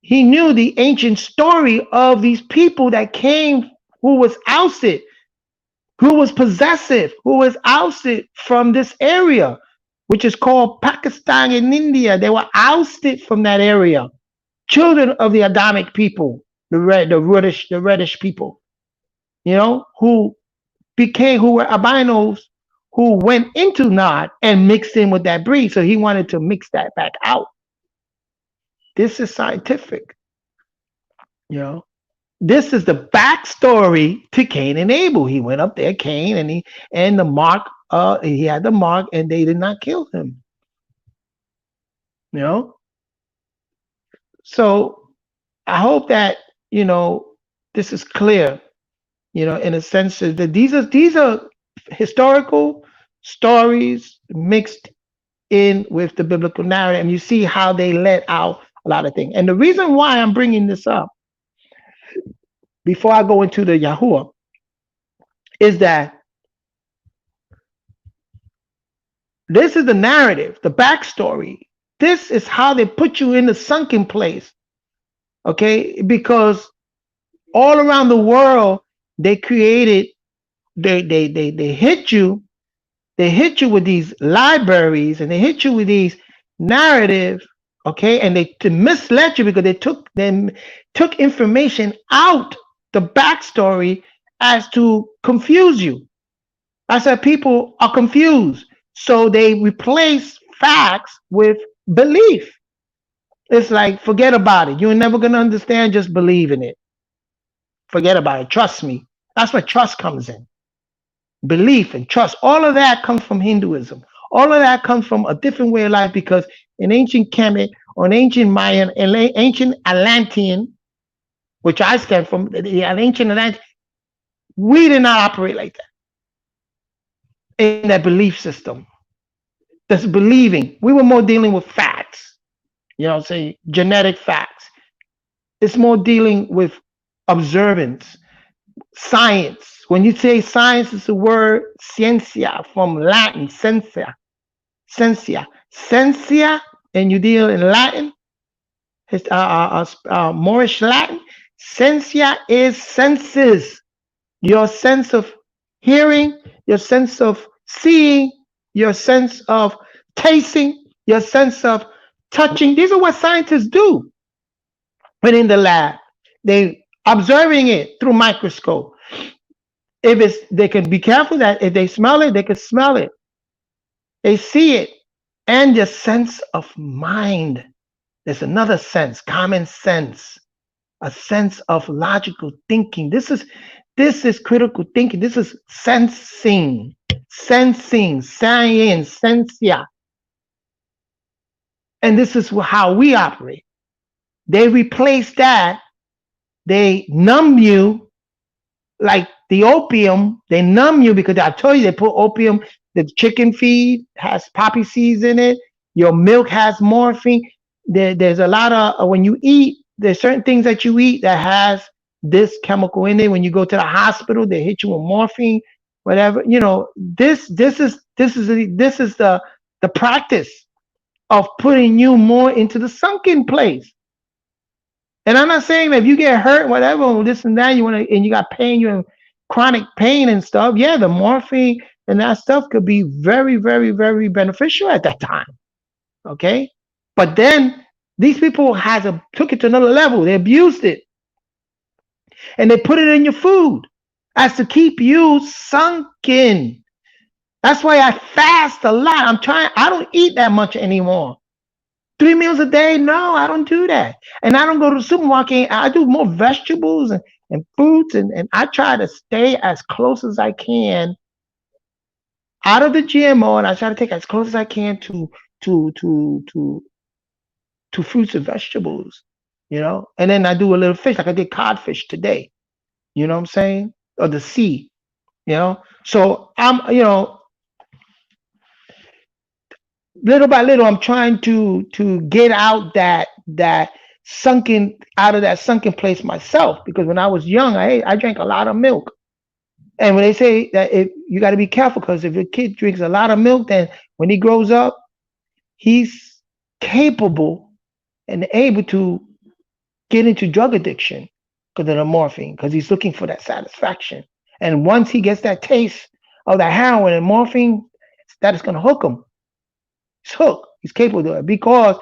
he knew the ancient story of these people that came, who was ousted, who was possessive, who was ousted from this area, which is called Pakistan and India. They were ousted from that area. Children of the Adamic people, the reddish people, who were albinos, who went into Nod and mixed in with that breed. So he wanted to mix that back out. This is scientific. This is the backstory to Cain and Abel. He went up there, Cain, and the mark. He had the mark, and they did not kill him. So I hope that this is clear. In a sense that these are historical stories mixed in with the biblical narrative, and you see how they let out a lot of things. And the reason why I'm bringing this up, before I go into the YaHuWa, is that this is the narrative, the backstory. This is how they put you in the sunken place, okay? Because all around the world, they created, they hit you, they hit you with these libraries and they hit you with these narratives, okay? And they to misled you because they took information out the backstory as to confuse you. I said people are confused. So they replace facts with belief. It's like, forget about it. You're never going to understand. Just believe in it. Forget about it. Trust me. That's where trust comes in. Belief and trust. All of that comes from Hinduism. All of that comes from a different way of life because in ancient Kemet or in ancient Mayan and ancient Atlantean, which I stand from, the ancient Atlantean, we did not operate like that in that belief system. That's believing. We were more dealing with facts, say genetic facts. It's more dealing with observance, science. When you say science, it's the word ciencia from Latin, sensia, and you deal in Latin, it's Moorish Latin. Sensia is senses, your sense of hearing, your sense of seeing, your sense of tasting, your sense of touching. These are what scientists do when in the lab. They observing it through microscope. If it's, they can be careful that if they smell it, they can smell it. They see it, and your sense of mind. There's another sense, common sense, a sense of logical thinking. This is critical thinking. This is sensing, science, sensia. And this is how we operate. They replace that. They numb you like the opium. They numb you because I told you they put opium. The chicken feed has poppy seeds in it. Your milk has morphine. There's a lot of when you eat. There's certain things that you eat that has this chemical in it. When you go to the hospital, they hit you with morphine, whatever. This is the practice of putting you more into the sunken place. And I'm not saying that if you get hurt, whatever, this and that, and you got pain, you're in chronic pain and stuff. Yeah, the morphine and that stuff could be very, very, very beneficial at that time. Okay, but then these people took it to another level. They abused it, and they put it in your food as to keep you sunken. That's why I fast a lot. I don't eat that much anymore. 3 meals a day? No, I don't do that. And I don't go to the supermarket. I do more vegetables and fruits, and I try to stay as close as I can out of the GMO, and I try to take as close as I can to fruits and vegetables, And then I do a little fish, like I did codfish today. You know what I'm saying? Or the sea, So little by little, I'm trying to get out out of that sunken place myself. Because when I was young, I drank a lot of milk. And when they say that you got to be careful, because if your kid drinks a lot of milk, then when he grows up, he's capable and able to get into drug addiction because of the morphine, because he's looking for that satisfaction. And once he gets that taste of that heroin and morphine, that is going to hook him. He's hooked. He's capable of it because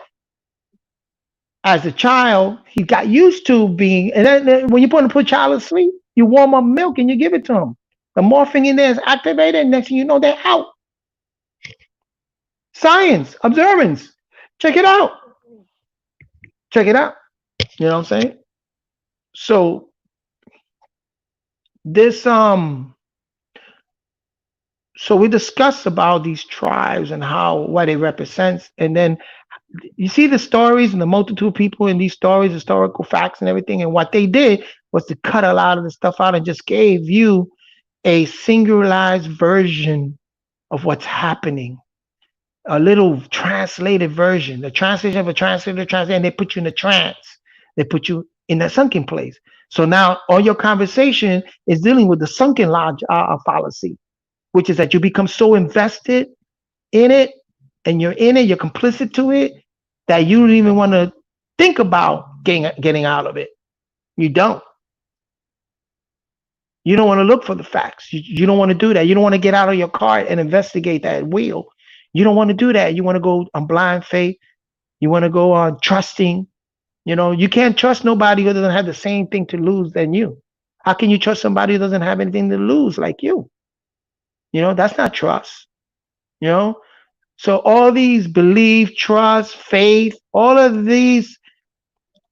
as a child, he got used to being, and then when you put a child to sleep, you warm up milk and you give it to him. The morphine in there is activated, and next thing you know, they're out. Science, observance. Check it out. Check it out. You know what I'm saying? So this so we discussed about these tribes and what they represent, and then you see the stories and the multitude of people in these stories, historical facts and everything, and what they did was to cut a lot of the stuff out and just gave you a singularized version of what's happening, a little translated version, the translation of a translator, and they put you in a trance. They put you in that sunken place. So now all your conversation is dealing with the sunken lodge fallacy, which is that you become so invested in it and you're in it, you're complicit to it, that you don't even want to think about getting out of it. You don't. You don't want to look for the facts. You don't want to do that. You don't want to get out of your car and investigate that wheel. You don't want to do that. You want to go on blind faith. You want to go on trusting. You can't trust nobody who doesn't have the same thing to lose than you. How can you trust somebody who doesn't have anything to lose like you? That's not trust. You know, so all these belief, trust, faith, all of these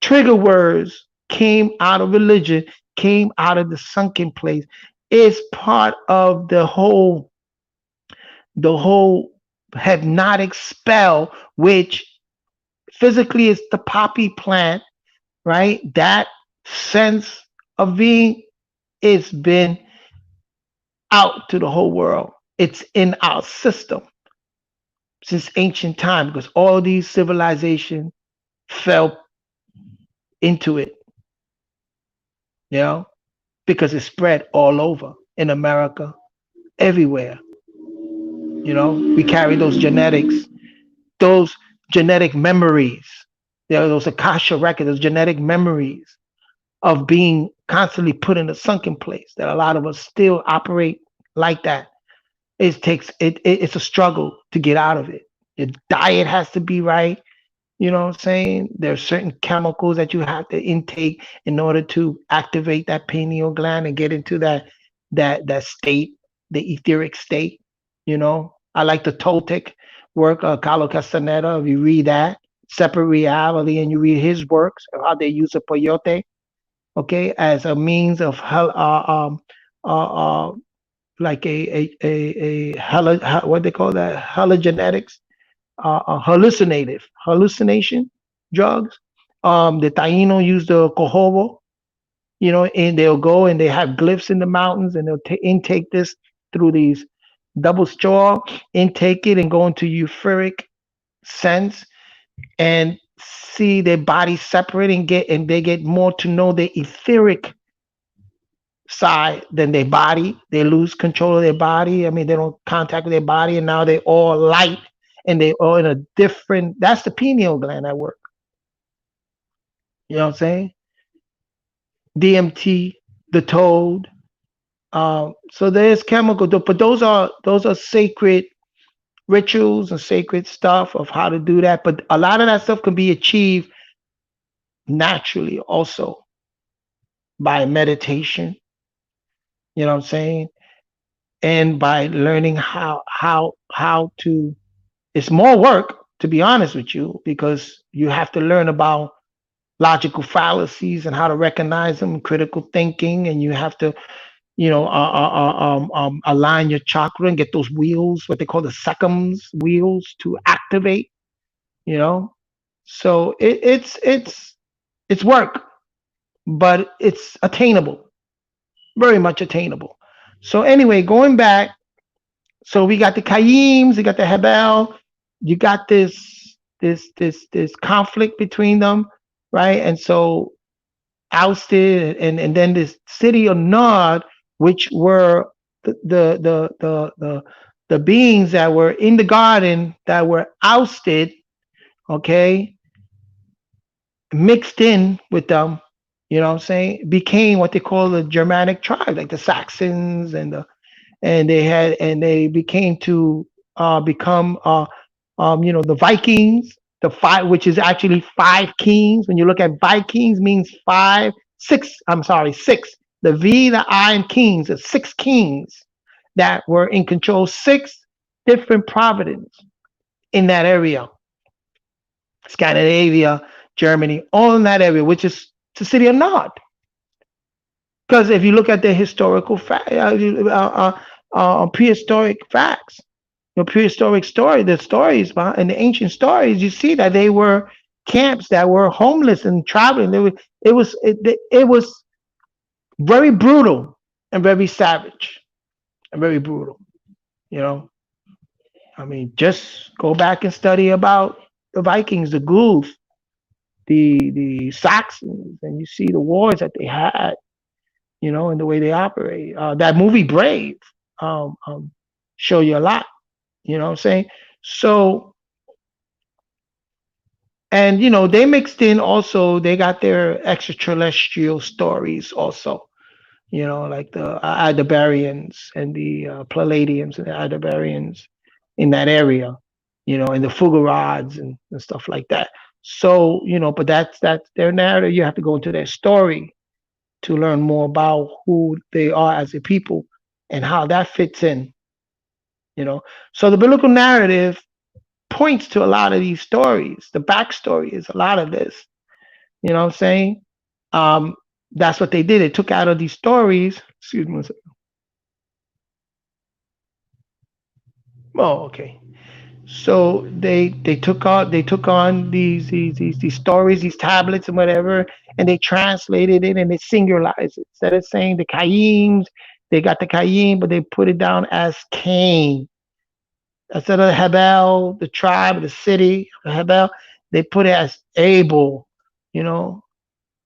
trigger words came out of religion, came out of the sunken place. It's part of the whole hypnotic spell, which physically is the poppy plant, right? That sense of being is been out to the whole world. It's in our system since ancient time because all these civilizations fell into it, you know, because it spread all over in America, everywhere. We carry those genetic memories, those Akasha records, those genetic memories of being constantly put in a sunken place that a lot of us still operate like that. It's a struggle to get out of it. Your diet has to be right. You know what I'm saying? There are certain chemicals that you have to intake in order to activate that pineal gland and get into that state, the etheric state. I like the Toltec work, Carlo Castaneda. If you read that, Separate Reality, and you read his works of how they use the peyote, okay, as a means of uh, like what they call that, hallucinatics, hallucination drugs. The Taino use the cojobo, and they'll go and they have glyphs in the mountains and they'll intake this through these double straw, intake it and go into euphoric sense and see their body separate and they get more to know the etheric side than their body. They lose control of their body. I mean, they don't contact with their body, and now they all light and they all in a different. That's the pineal gland at work. You know what I'm saying? DMT, the toad. So there's chemical, but those are sacred rituals and sacred stuff of how to do that. But a lot of that stuff can be achieved naturally also by meditation. You know what I'm saying? And by learning how to. It's more work, to be honest with you, because you have to learn about logical fallacies and how to recognize them, critical thinking, and you have to, align your chakra and get those wheels, what they call the secums wheels, to activate. You know, so it's work, but it's attainable, very much attainable. So anyway, going back, so we got the Qayims, we got the Hebel, you got this conflict between them, right? And so ousted, and then this city of Nod, which were the beings that were in the garden that were ousted, okay, mixed in with them, you know what I'm saying, became what they call the Germanic tribe, like the Saxons and they became to become the Vikings, the five, which is actually five kings. When you look at Vikings, means five, six. I'm sorry, six. The V, the I, and kings. The six kings that were in control. Six different provinces in that area, Scandinavia, Germany, all in that area, which is the city of Nod. Because if you look at the historical prehistoric facts, prehistoric story, the stories and the ancient stories, you see that they were camps that were homeless and traveling. It was very brutal and very savage and very brutal. You know, I mean, just go back and study about the Vikings, the Ghouls. the Saxons, and you see the wars that they had, and the way they operate. That movie Brave um, um, show you a lot. You know what I'm saying? So, and they mixed in also. They got their extraterrestrial stories also. Like the Aldebarans and the Palladians and the Aldebarans in that area. And the Fugarads and stuff like that. So, but that's their narrative. You have to go into their story to learn more about who they are as a people and how that fits in. You know, so the biblical narrative points to a lot of these stories. The backstory is a lot of this. You know what I'm saying? Um, that's what they did. They took out of these stories. Excuse me. Oh, okay. So they took on these stories, these tablets and whatever, and they translated it and they singularized it. Instead of saying the Qayims, they got the Qayin, but they put it down as Cain. Instead of Hebel, the tribe, the city of Hebel, they put it as Abel. You know,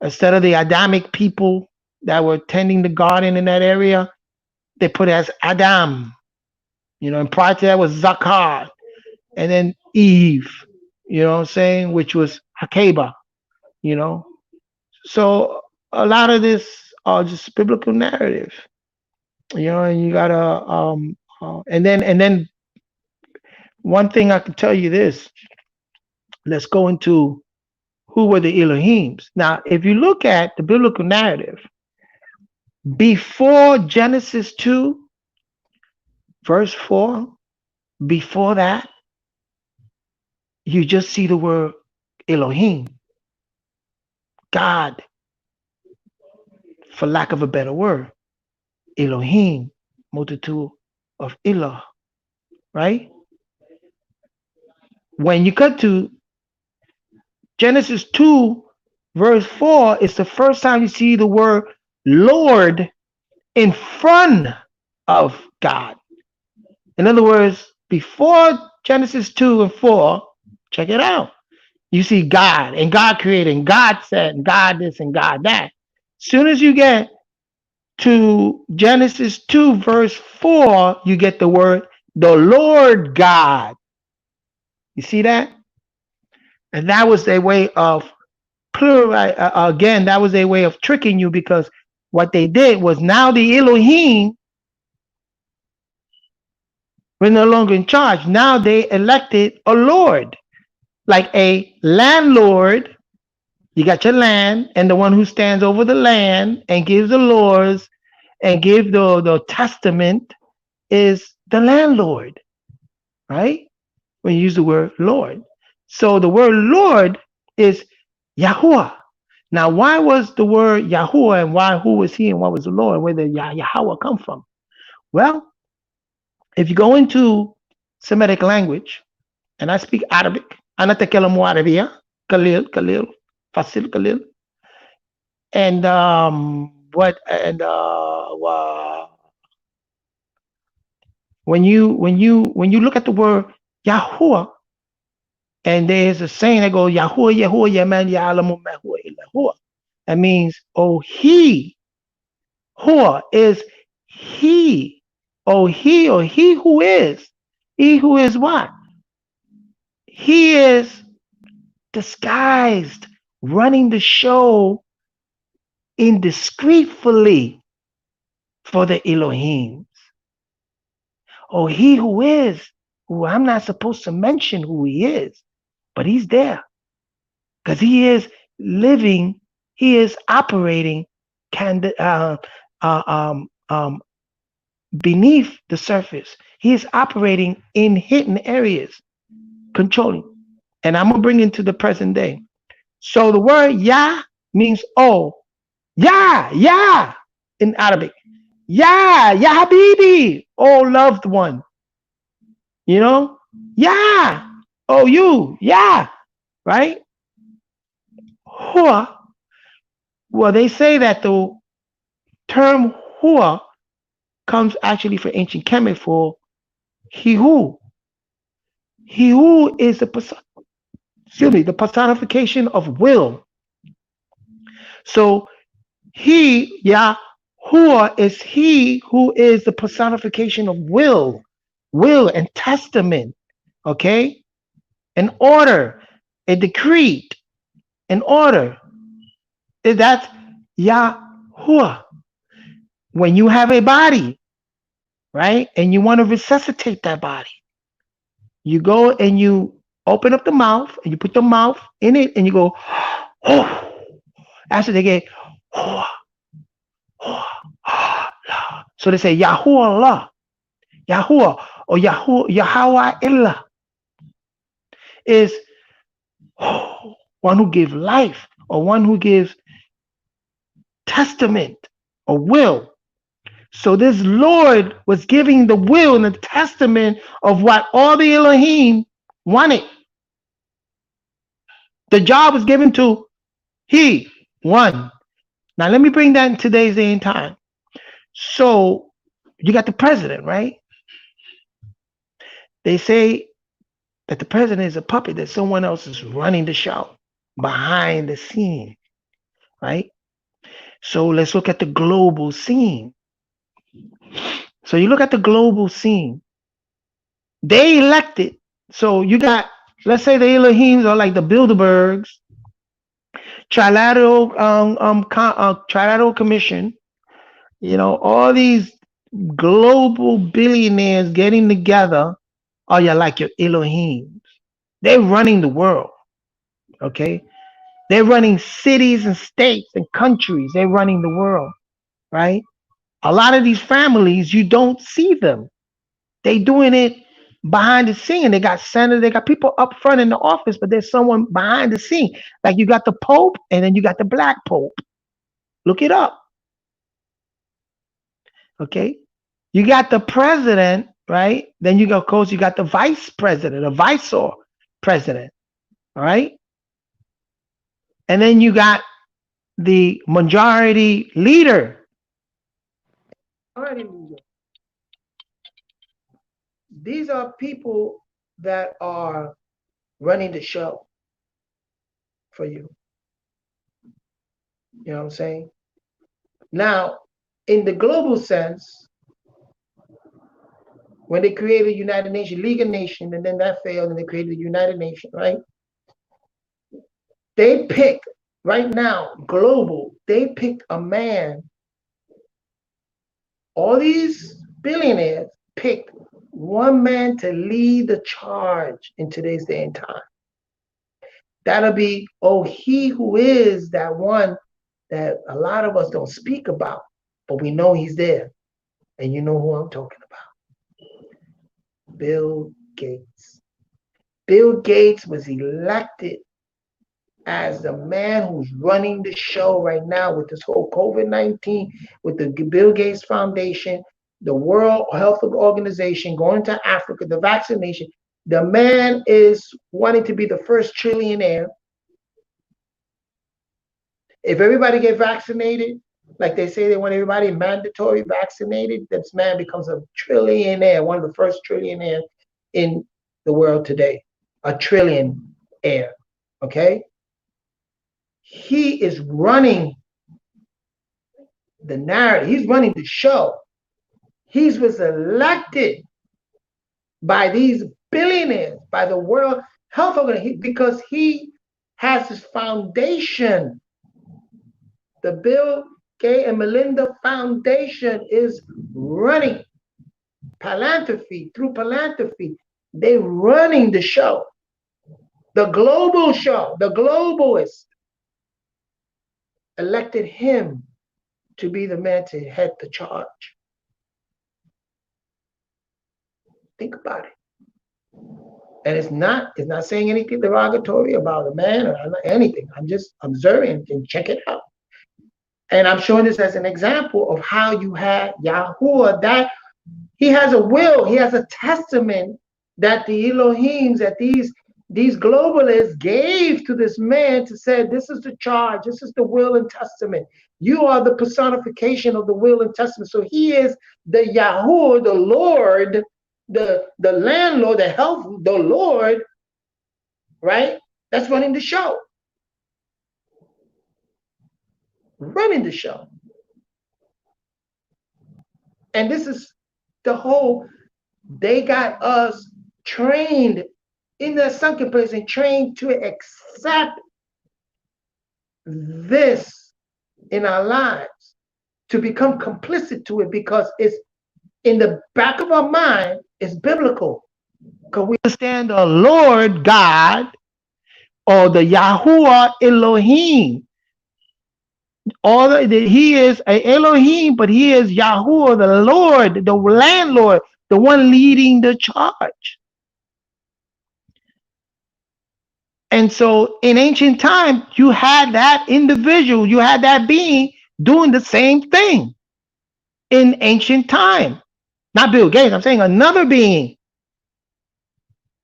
instead of the Adamic people that were tending the garden in that area, they put it as Adam. And prior to that was Zakar, and then Eve. You know what I'm saying? Which was Hakeba. You know, so a lot of this are just biblical narrative. And you gotta and then one thing I can tell you this. Let's go into who were the Elohims. Now, if you look at the biblical narrative, before Genesis 2, verse 4, before that, you just see the word Elohim, God, for lack of a better word. Elohim, multitude of Elah, right? When you cut to Genesis 2, verse 4, it's the first time you see the word Lord in front of God. In other words, before Genesis 2 and 4, check it out. You see God, and God created, and God said, and God this, and God that. As soon as you get to Genesis 2, verse 4, you get the word the Lord God. You see that? And that was their way of plural. Again, that was their way of tricking you, because what they did was, now the Elohim were no longer in charge. Now they elected a Lord, like a landlord. You got your land, and the one who stands over the land and gives the laws and give the testament is the landlord, right? When you use the word Lord. So the word Lord is YaHuWa. Now, why was the word YaHuWa, and why, who was he, and what was the Lord? Where did YaHuWa come from? Well, if you go into Semitic language, and I speak Arabic, أنا أتكلم عربية قليل فصيل قليل. And what and when you look at the word YaHuWa, and there's a saying that goes YaHuWa YaHuWa Yaman Ya'alamu Ma Huwa Illa Huwa. That means, oh, he, Huwa is he, oh, he, or he who is what? He is disguised, running the show indiscreetly for the Elohim. Oh, he who I'm not supposed to mention who he is, but he's there, because he is living, he is operating uh, um, um, beneath the surface. He is operating in hidden areas, controlling. And I'm going to bring it to the present day. So the word Yah means oh. Yah in Arabic. Yah Habibi, oh loved one. You know? Yah, oh you, Yah, right? Hua, well, they say that the term Hua comes actually from ancient Kemet for he who. He who is the excuse me, the personification of will. So he, YaHuWa, is he who is the personification of will and testament, okay? An order, a decree, an order. That's YaHuWa. When you have a body, right, and you want to resuscitate that body, you go and you open up the mouth and you put the mouth in it and you go, oh. After they get, oh, oh, oh, so they say YaHuWa, YaHuWa, or YaHuWa is one who gives life or one who gives testament or will. So this Lord was giving the will and the testament of what all the Elohiym wanted. The job was given to he, one. Now let me bring that in today's day and time. So you got the president, right? They say that the president is a puppet, that someone else is running the show behind the scene, right? So let's look at the global scene. So you look at the global scene. They elected. So you got, let's say the Elohims are like the Bilderbergs, Trilateral Commission, all these global billionaires getting together are like your Elohims. They're running the world, okay? They're running cities and states and countries. They're running the world, right? A lot of these families, you don't see them. They doing it behind the scene. They got senators, they got people up front in the office, but there's someone behind the scene. Like you got the Pope and then you got the Black Pope. Look it up. Okay. You got the president, right? Then you go, of course, you got the vice president, a viceroy president. All right. And then you got the majority leader. These are people that are running the show for you. You know what I'm saying? Now, in the global sense, when they created United Nations, League of Nations, and then that failed, and they created the United Nations, right? They picked, right now, global, they picked a man. All these billionaires picked one man to lead the charge in today's day and time. That'll be, he who is that one that a lot of us don't speak about, but we know he's there. And you know who I'm talking about. Bill Gates. Bill Gates was elected as the man who's running the show right now with this whole COVID-19, with the Bill Gates Foundation, the World Health Organization, going to Africa, the vaccination. The man is wanting to be the first trillionaire. If everybody get vaccinated, like they say they want everybody mandatory vaccinated, this man becomes a trillionaire, one of the first trillionaires in the world today. A trillionaire, okay? He is running the narrative. He's running the show. He was elected by these billionaires, by the World Health Organization, because he has his foundation. The Bill Gates and Melinda Foundation is running philanthropy, through philanthropy. They're running the show. The global show, the globalists elected him to be the man to head the charge. Think about it. And it's not saying anything derogatory about a man or anything. I'm just observing and check it out. And I'm showing this as an example of how you had YaHuWa, that he has a will, he has a testament that the Elohims, that these globalists gave to this man to say, this is the charge, this is the will and testament. You are the personification of the will and testament. So he is the YaHuWa, the Lord, the landlord, the Lord, right? that's running the show. Running the show. And this is the whole, they got us trained in the sunken place and trained to accept this in our lives, to become complicit to it because it's in the back of our mind, it's biblical. Because we understand the Lord God or the YaHuWa Elohiym. He is a Elohim, but he is YaHuWa, the Lord, the landlord, the one leading the charge. And so in ancient time, you had that individual, you had that being doing the same thing in ancient time. Not Bill Gates, I'm saying another being.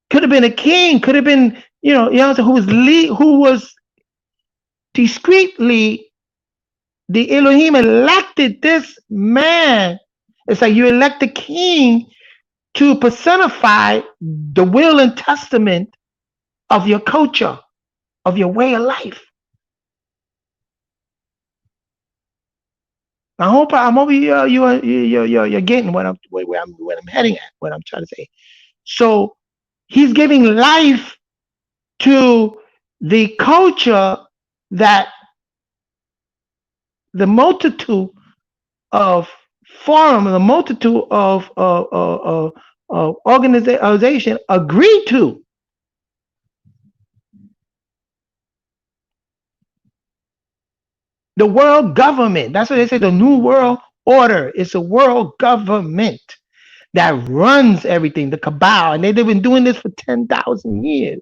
Could have been a king, could have been, who was discreetly, the Elohim elected this man. It's like you elect a king to personify the will and testament of your culture, of your way of life. I hope you're getting where I'm heading at, what I'm trying to say. So he's giving life to the culture that the multitude of forum, the multitude of organization agreed to. The world government, that's what they say, the new world order. It's a world government that runs everything, the cabal, and they've been doing this for 10,000 years.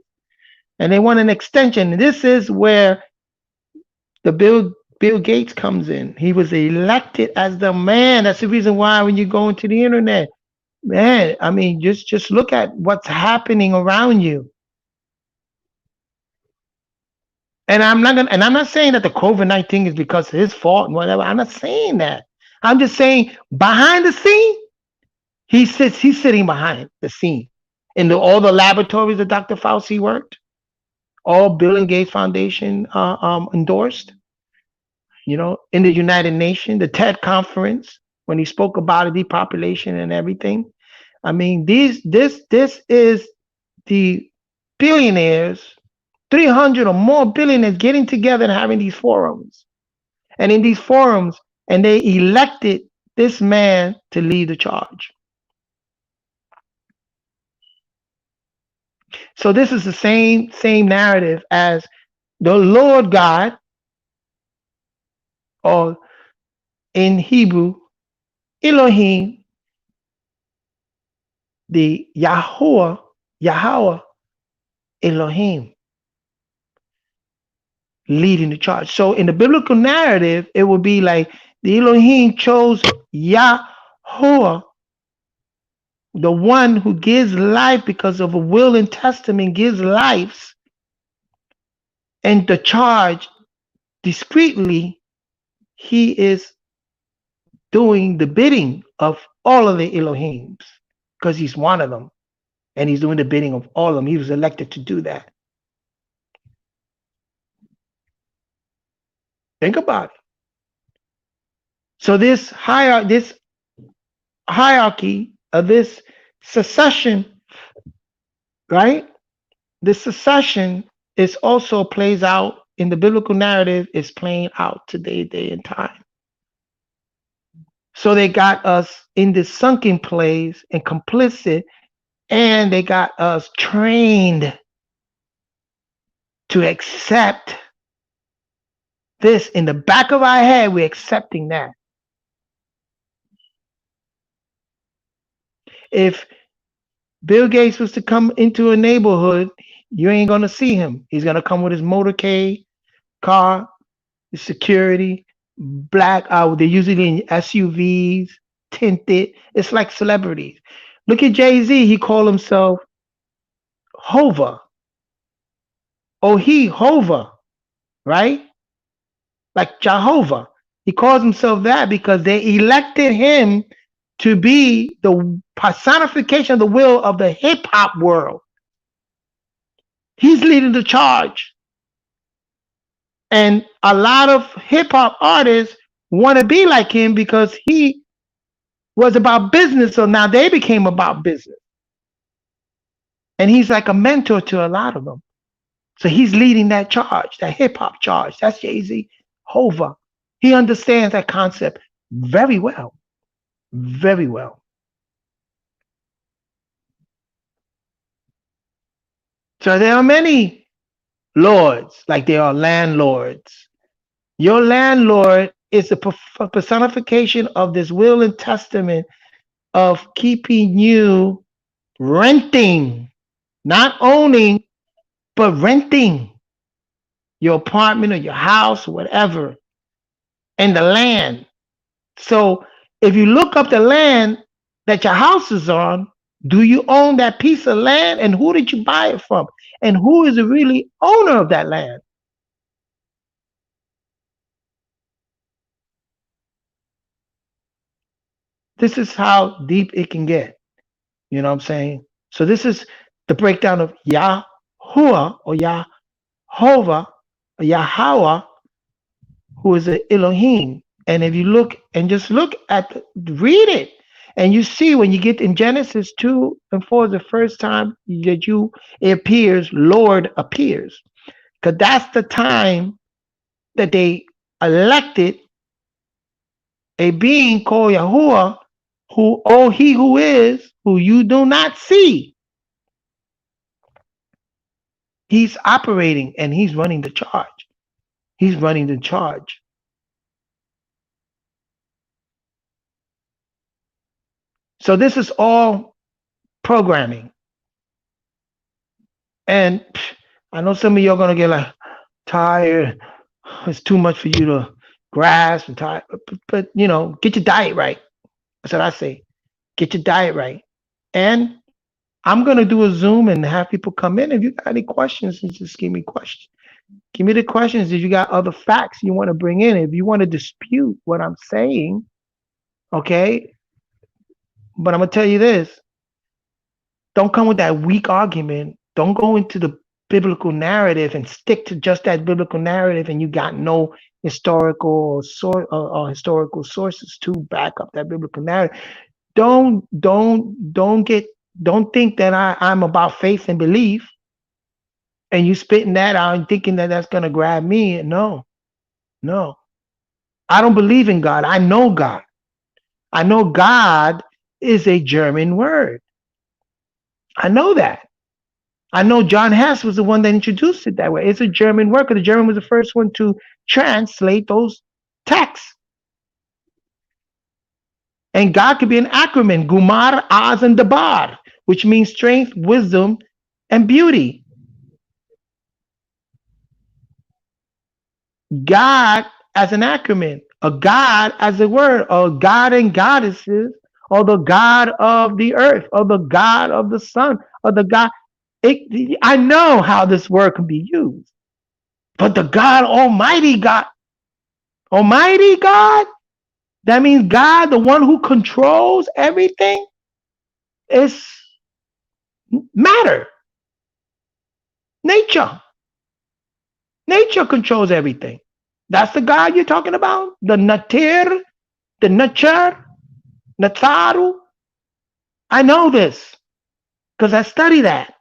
And they want an extension. And this is where the Bill Gates comes in. He was elected as the man. That's the reason why when you go into the internet, man, I mean, just look at what's happening around you. And I'm not saying that the COVID-19 is because of his fault and whatever. I'm not saying that. I'm just saying behind the scene, he's sitting behind the scene in all the laboratories that Dr. Fauci worked, all Bill and Gates Foundation endorsed. In the United Nations, the TED conference, when he spoke about the depopulation and everything. I mean, this is the billionaires, 300 or more billionaires getting together and having these forums. And in these forums, and they elected this man to lead the charge. So this is the same narrative as the Lord God, or in Hebrew, Elohiym, the YaHuWa Elohiym, leading the charge. So in the biblical narrative, it would be like the Elohiym chose YaHuWa, the one who gives life because of a will and testament, gives life, and the charge discreetly, he is doing the bidding of all of the Elohims because he's one of them, and he's doing the bidding of all of them. He was elected to do that. Think about it. So this hierarchy of this secession, right? This secession is also plays out in the biblical narrative, is playing out today, day and time. So they got us in this sunken place and complicit, and they got us trained to accept this in the back of our head. We're accepting that. If Bill Gates was to come into a neighborhood, you ain't gonna see him. He's gonna come with his motorcade, car, his security, black. They're usually in SUVs, tinted. It's like celebrities. Look at Jay-Z. He called himself Hova. Hova, right? Like Jehovah. He calls himself that because they elected him to be the personification of the will of the hip hop world. He's leading the charge. And a lot of hip hop artists want to be like him because he was about business. So now they became about business. And he's like a mentor to a lot of them. So he's leading that charge, that hip hop charge. That's YaHuWa. He understands that concept very well. Very well. So there are many lords, like there are landlords. Your landlord is the personification of this will and testament of keeping you renting, not owning, but renting your apartment or your house, or whatever, and the land. So if you look up the land that your house is on, do you own that piece of land? And who did you buy it from? And who is the really owner of that land? This is how deep it can get. You know what I'm saying? So this is the breakdown of YaHuWa or YaHuWa or YaHuWa, who is the Elohiym. And if you look and just look at read it, and you see when you get in Genesis 2 and 4 is the first time that it appears, Lord appears. Because that's the time that they elected a being called YaHuWa, who, oh, he who is, who you do not see. He's operating and he's running the charge. He's running the charge. So this is all programming. And I know some of you are going to get like tired. It's too much for you to grasp and tired. But you know, get your diet right. That's what I say. Get your diet right. And I'm going to do a Zoom and have people come in. If you got any questions, just give me questions. Give me the questions. If you got other facts you want to bring in, if you want to dispute what I'm saying, okay? But I'm going to tell you this. Don't come with that weak argument. Don't go into the biblical narrative and stick to just that biblical narrative and you got no historical or historical sources to back up that biblical narrative. Don't think that I'm about faith and belief and you spitting that out and thinking that that's going to grab me. No. I don't believe in God. I know God. I know God is a German word. I know that. I know John Hess was the one that introduced it that way. It's a German word because the German was the first one to translate those texts. And God could be an acronym, Gumar, Az, and Dabar, which means strength, wisdom, and beauty. God as an acronym, a God as a word, or God and goddesses, or the God of the earth, or the God of the sun, or the God. I know how this word can be used, but the God Almighty God, that means God, the one who controls everything, is matter, nature. Nature controls everything. That's the God you're talking about? The Natir, the Nature, Nataru. I know this because I study that.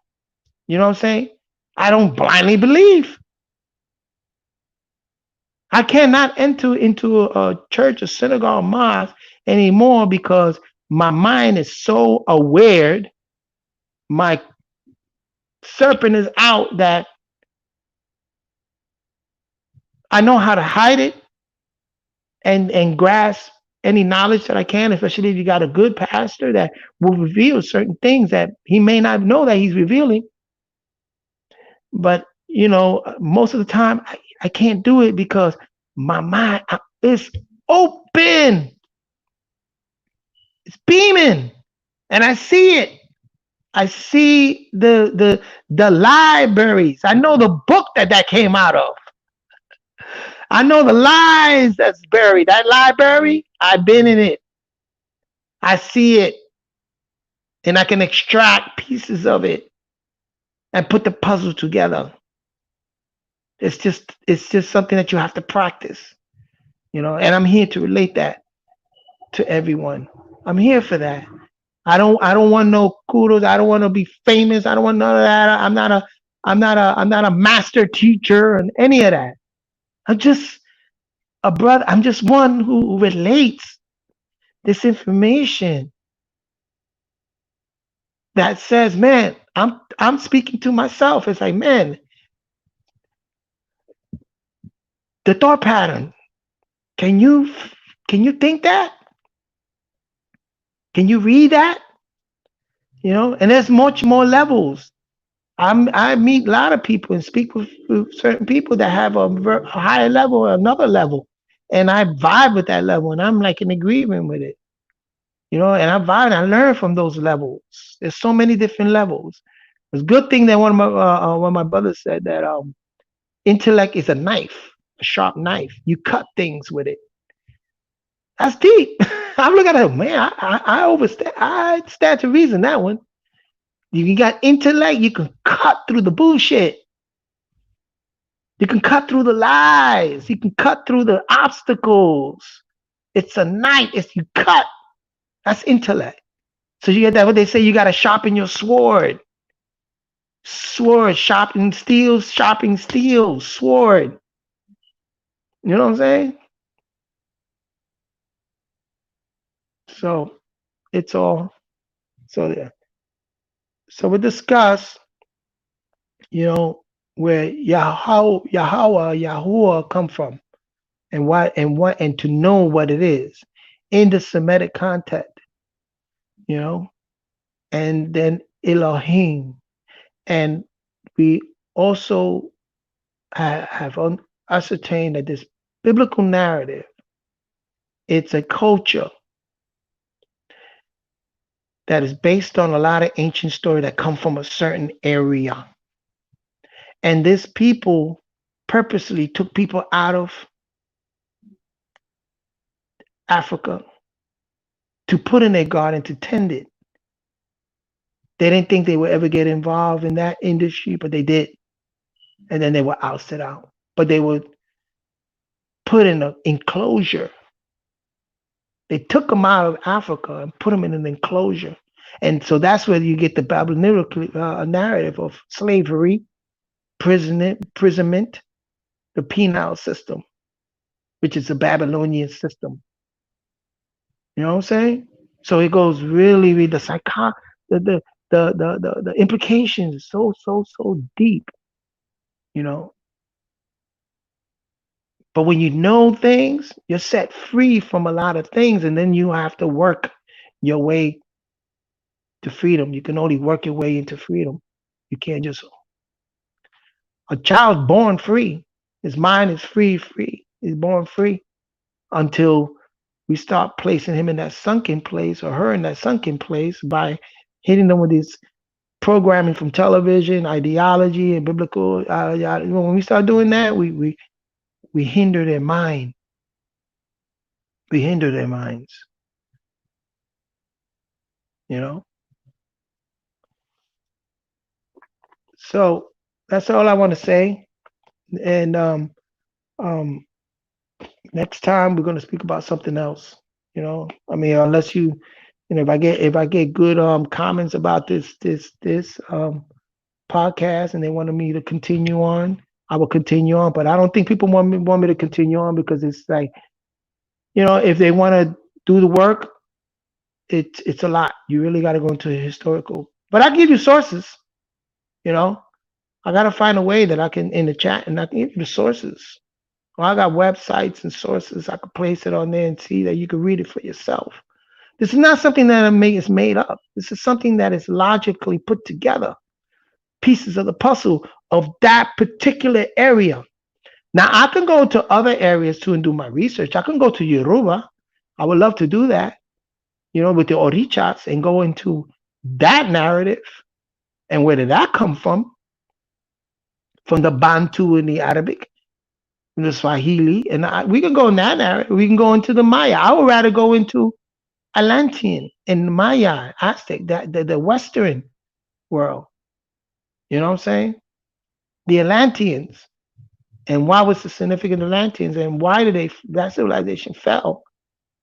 You know what I'm saying? I don't blindly believe. I cannot enter into a church, a synagogue, a mosque anymore because my mind is so aware. My serpent is out that I know how to hide it and grasp any knowledge that I can, especially if you got a good pastor that will reveal certain things that he may not know that he's revealing. But, you know, most of the time I can't do it because my mind is open. It's beaming. And I see it. I see the libraries. I know the book that came out of. I know the lies that's buried. That library, I've been in it. I see it. And I can extract pieces of it. and put the puzzle together. It's just something that you have to practice, and I'm here to relate that to everyone. I'm here for that. I don't want no kudos. I don't want to be famous. I don't want none of that. I'm not a master teacher and any of that. I'm just a brother. I'm just one who relates this information that says, man, I'm speaking to myself. It's like, man, the thought pattern. Can you can you think that? Can you read that? And there's much more levels. I meet a lot of people and speak with certain people that have a higher level or another level, and I vibe with that level, and I'm like in agreement with it. And I vibe and I learn from those levels. There's so many different levels. It's a good thing that one of my brothers said that intellect is a knife, a sharp knife. You cut things with it. That's deep. I'm looking at it, man. I overstand. I stand to reason that one. You got intellect, you can cut through the bullshit. You can cut through the lies. You can cut through the obstacles. It's a knife. It's you cut. That's intellect. So you get that what they say, you gotta sharpen your sword. Sword, sharpening steel, sword. You know what I'm saying? So it's all so there. So we discuss, where YaHuWa come from, and and to know what it is in the Semitic context, you know, and then Elohiym, and we also have ascertained that this biblical narrative, it's a culture that is based on a lot of ancient story that come from a certain area. And this people purposely took people out of Africa to put in their garden to tend it. They didn't think they would ever get involved in that industry, but they did. And then they were ousted out. But they were put in an enclosure. They took them out of Africa and put them in an enclosure. And so that's where you get the Babylonian narrative of slavery, imprisonment, the penal system, which is the Babylonian system. You know what I'm saying? So it goes really the the implications is so deep, you know. But when you know things, you're set free from a lot of things, and then you have to work your way to freedom. You can only work your way into freedom. You can't just a child born free. His mind is free. He's born free until we start placing him in that sunken place or her in that sunken place by hitting them with this programming from television, ideology, and biblical. When we start doing that, we hinder their mind. We hinder their minds. You know. So that's all I want to say. And um, next time we're going to speak about something else. I mean, unless if I get good comments about this podcast and they wanted me to continue on, I will continue on. But I don't think people want me to continue on because it's like, if they want to do the work, it's a lot. You really got to go into historical. But I give you sources. You know, I got to find a way that I can in the chat and I can give you the sources. Well, I got websites and sources. I could place it on there and see that you can read it for yourself. This is not something that is made up. This is something that is logically put together. Pieces of the puzzle of that particular area. Now, I can go to other areas too and do my research. I can go to Yoruba. I would love to do that, with the Orichas and go into that narrative. And where did that come from? From the Bantu and the Arabic, and the Swahili. And we can go in that narrative. We can go into the Maya. I would rather go into Atlantean and Maya, Aztec, the Western world. You know what I'm saying? The Atlanteans. And why was the significant Atlanteans? And why did that civilization fell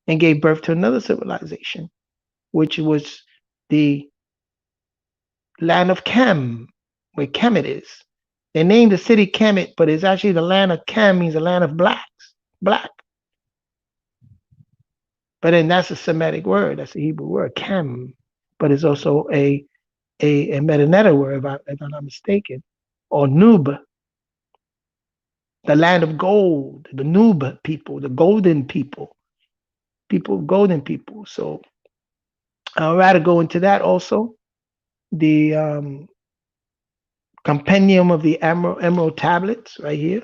and gave birth to another civilization, which was the land of Chem, where Kemet is. They named the city Kemet, but it's actually the land of Chem means the land of blacks, black. But then that's a Semitic word. That's a Hebrew word, Chem. But it's also a Metaneta word, if I'm not mistaken, or Nub, the land of gold, the Nub people, the golden people, golden people. So I'd rather go into that also. The compendium of the emerald tablets right here.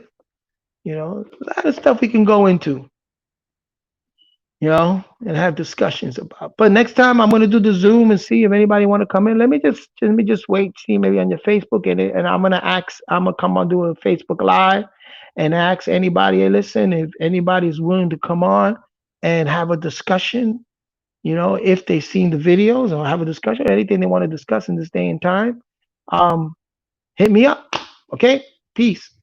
You know, a lot of stuff we can go into, and have discussions about. But next time I'm going to do the Zoom and see if anybody want to come in. Let me just wait, see maybe on your Facebook, and I'm going to ask. I'm going to come on do a Facebook Live and ask anybody, hey, listen, if anybody's willing to come on and have a discussion. If they've seen the videos or have a discussion, anything they want to discuss in this day and time, hit me up. Okay, peace.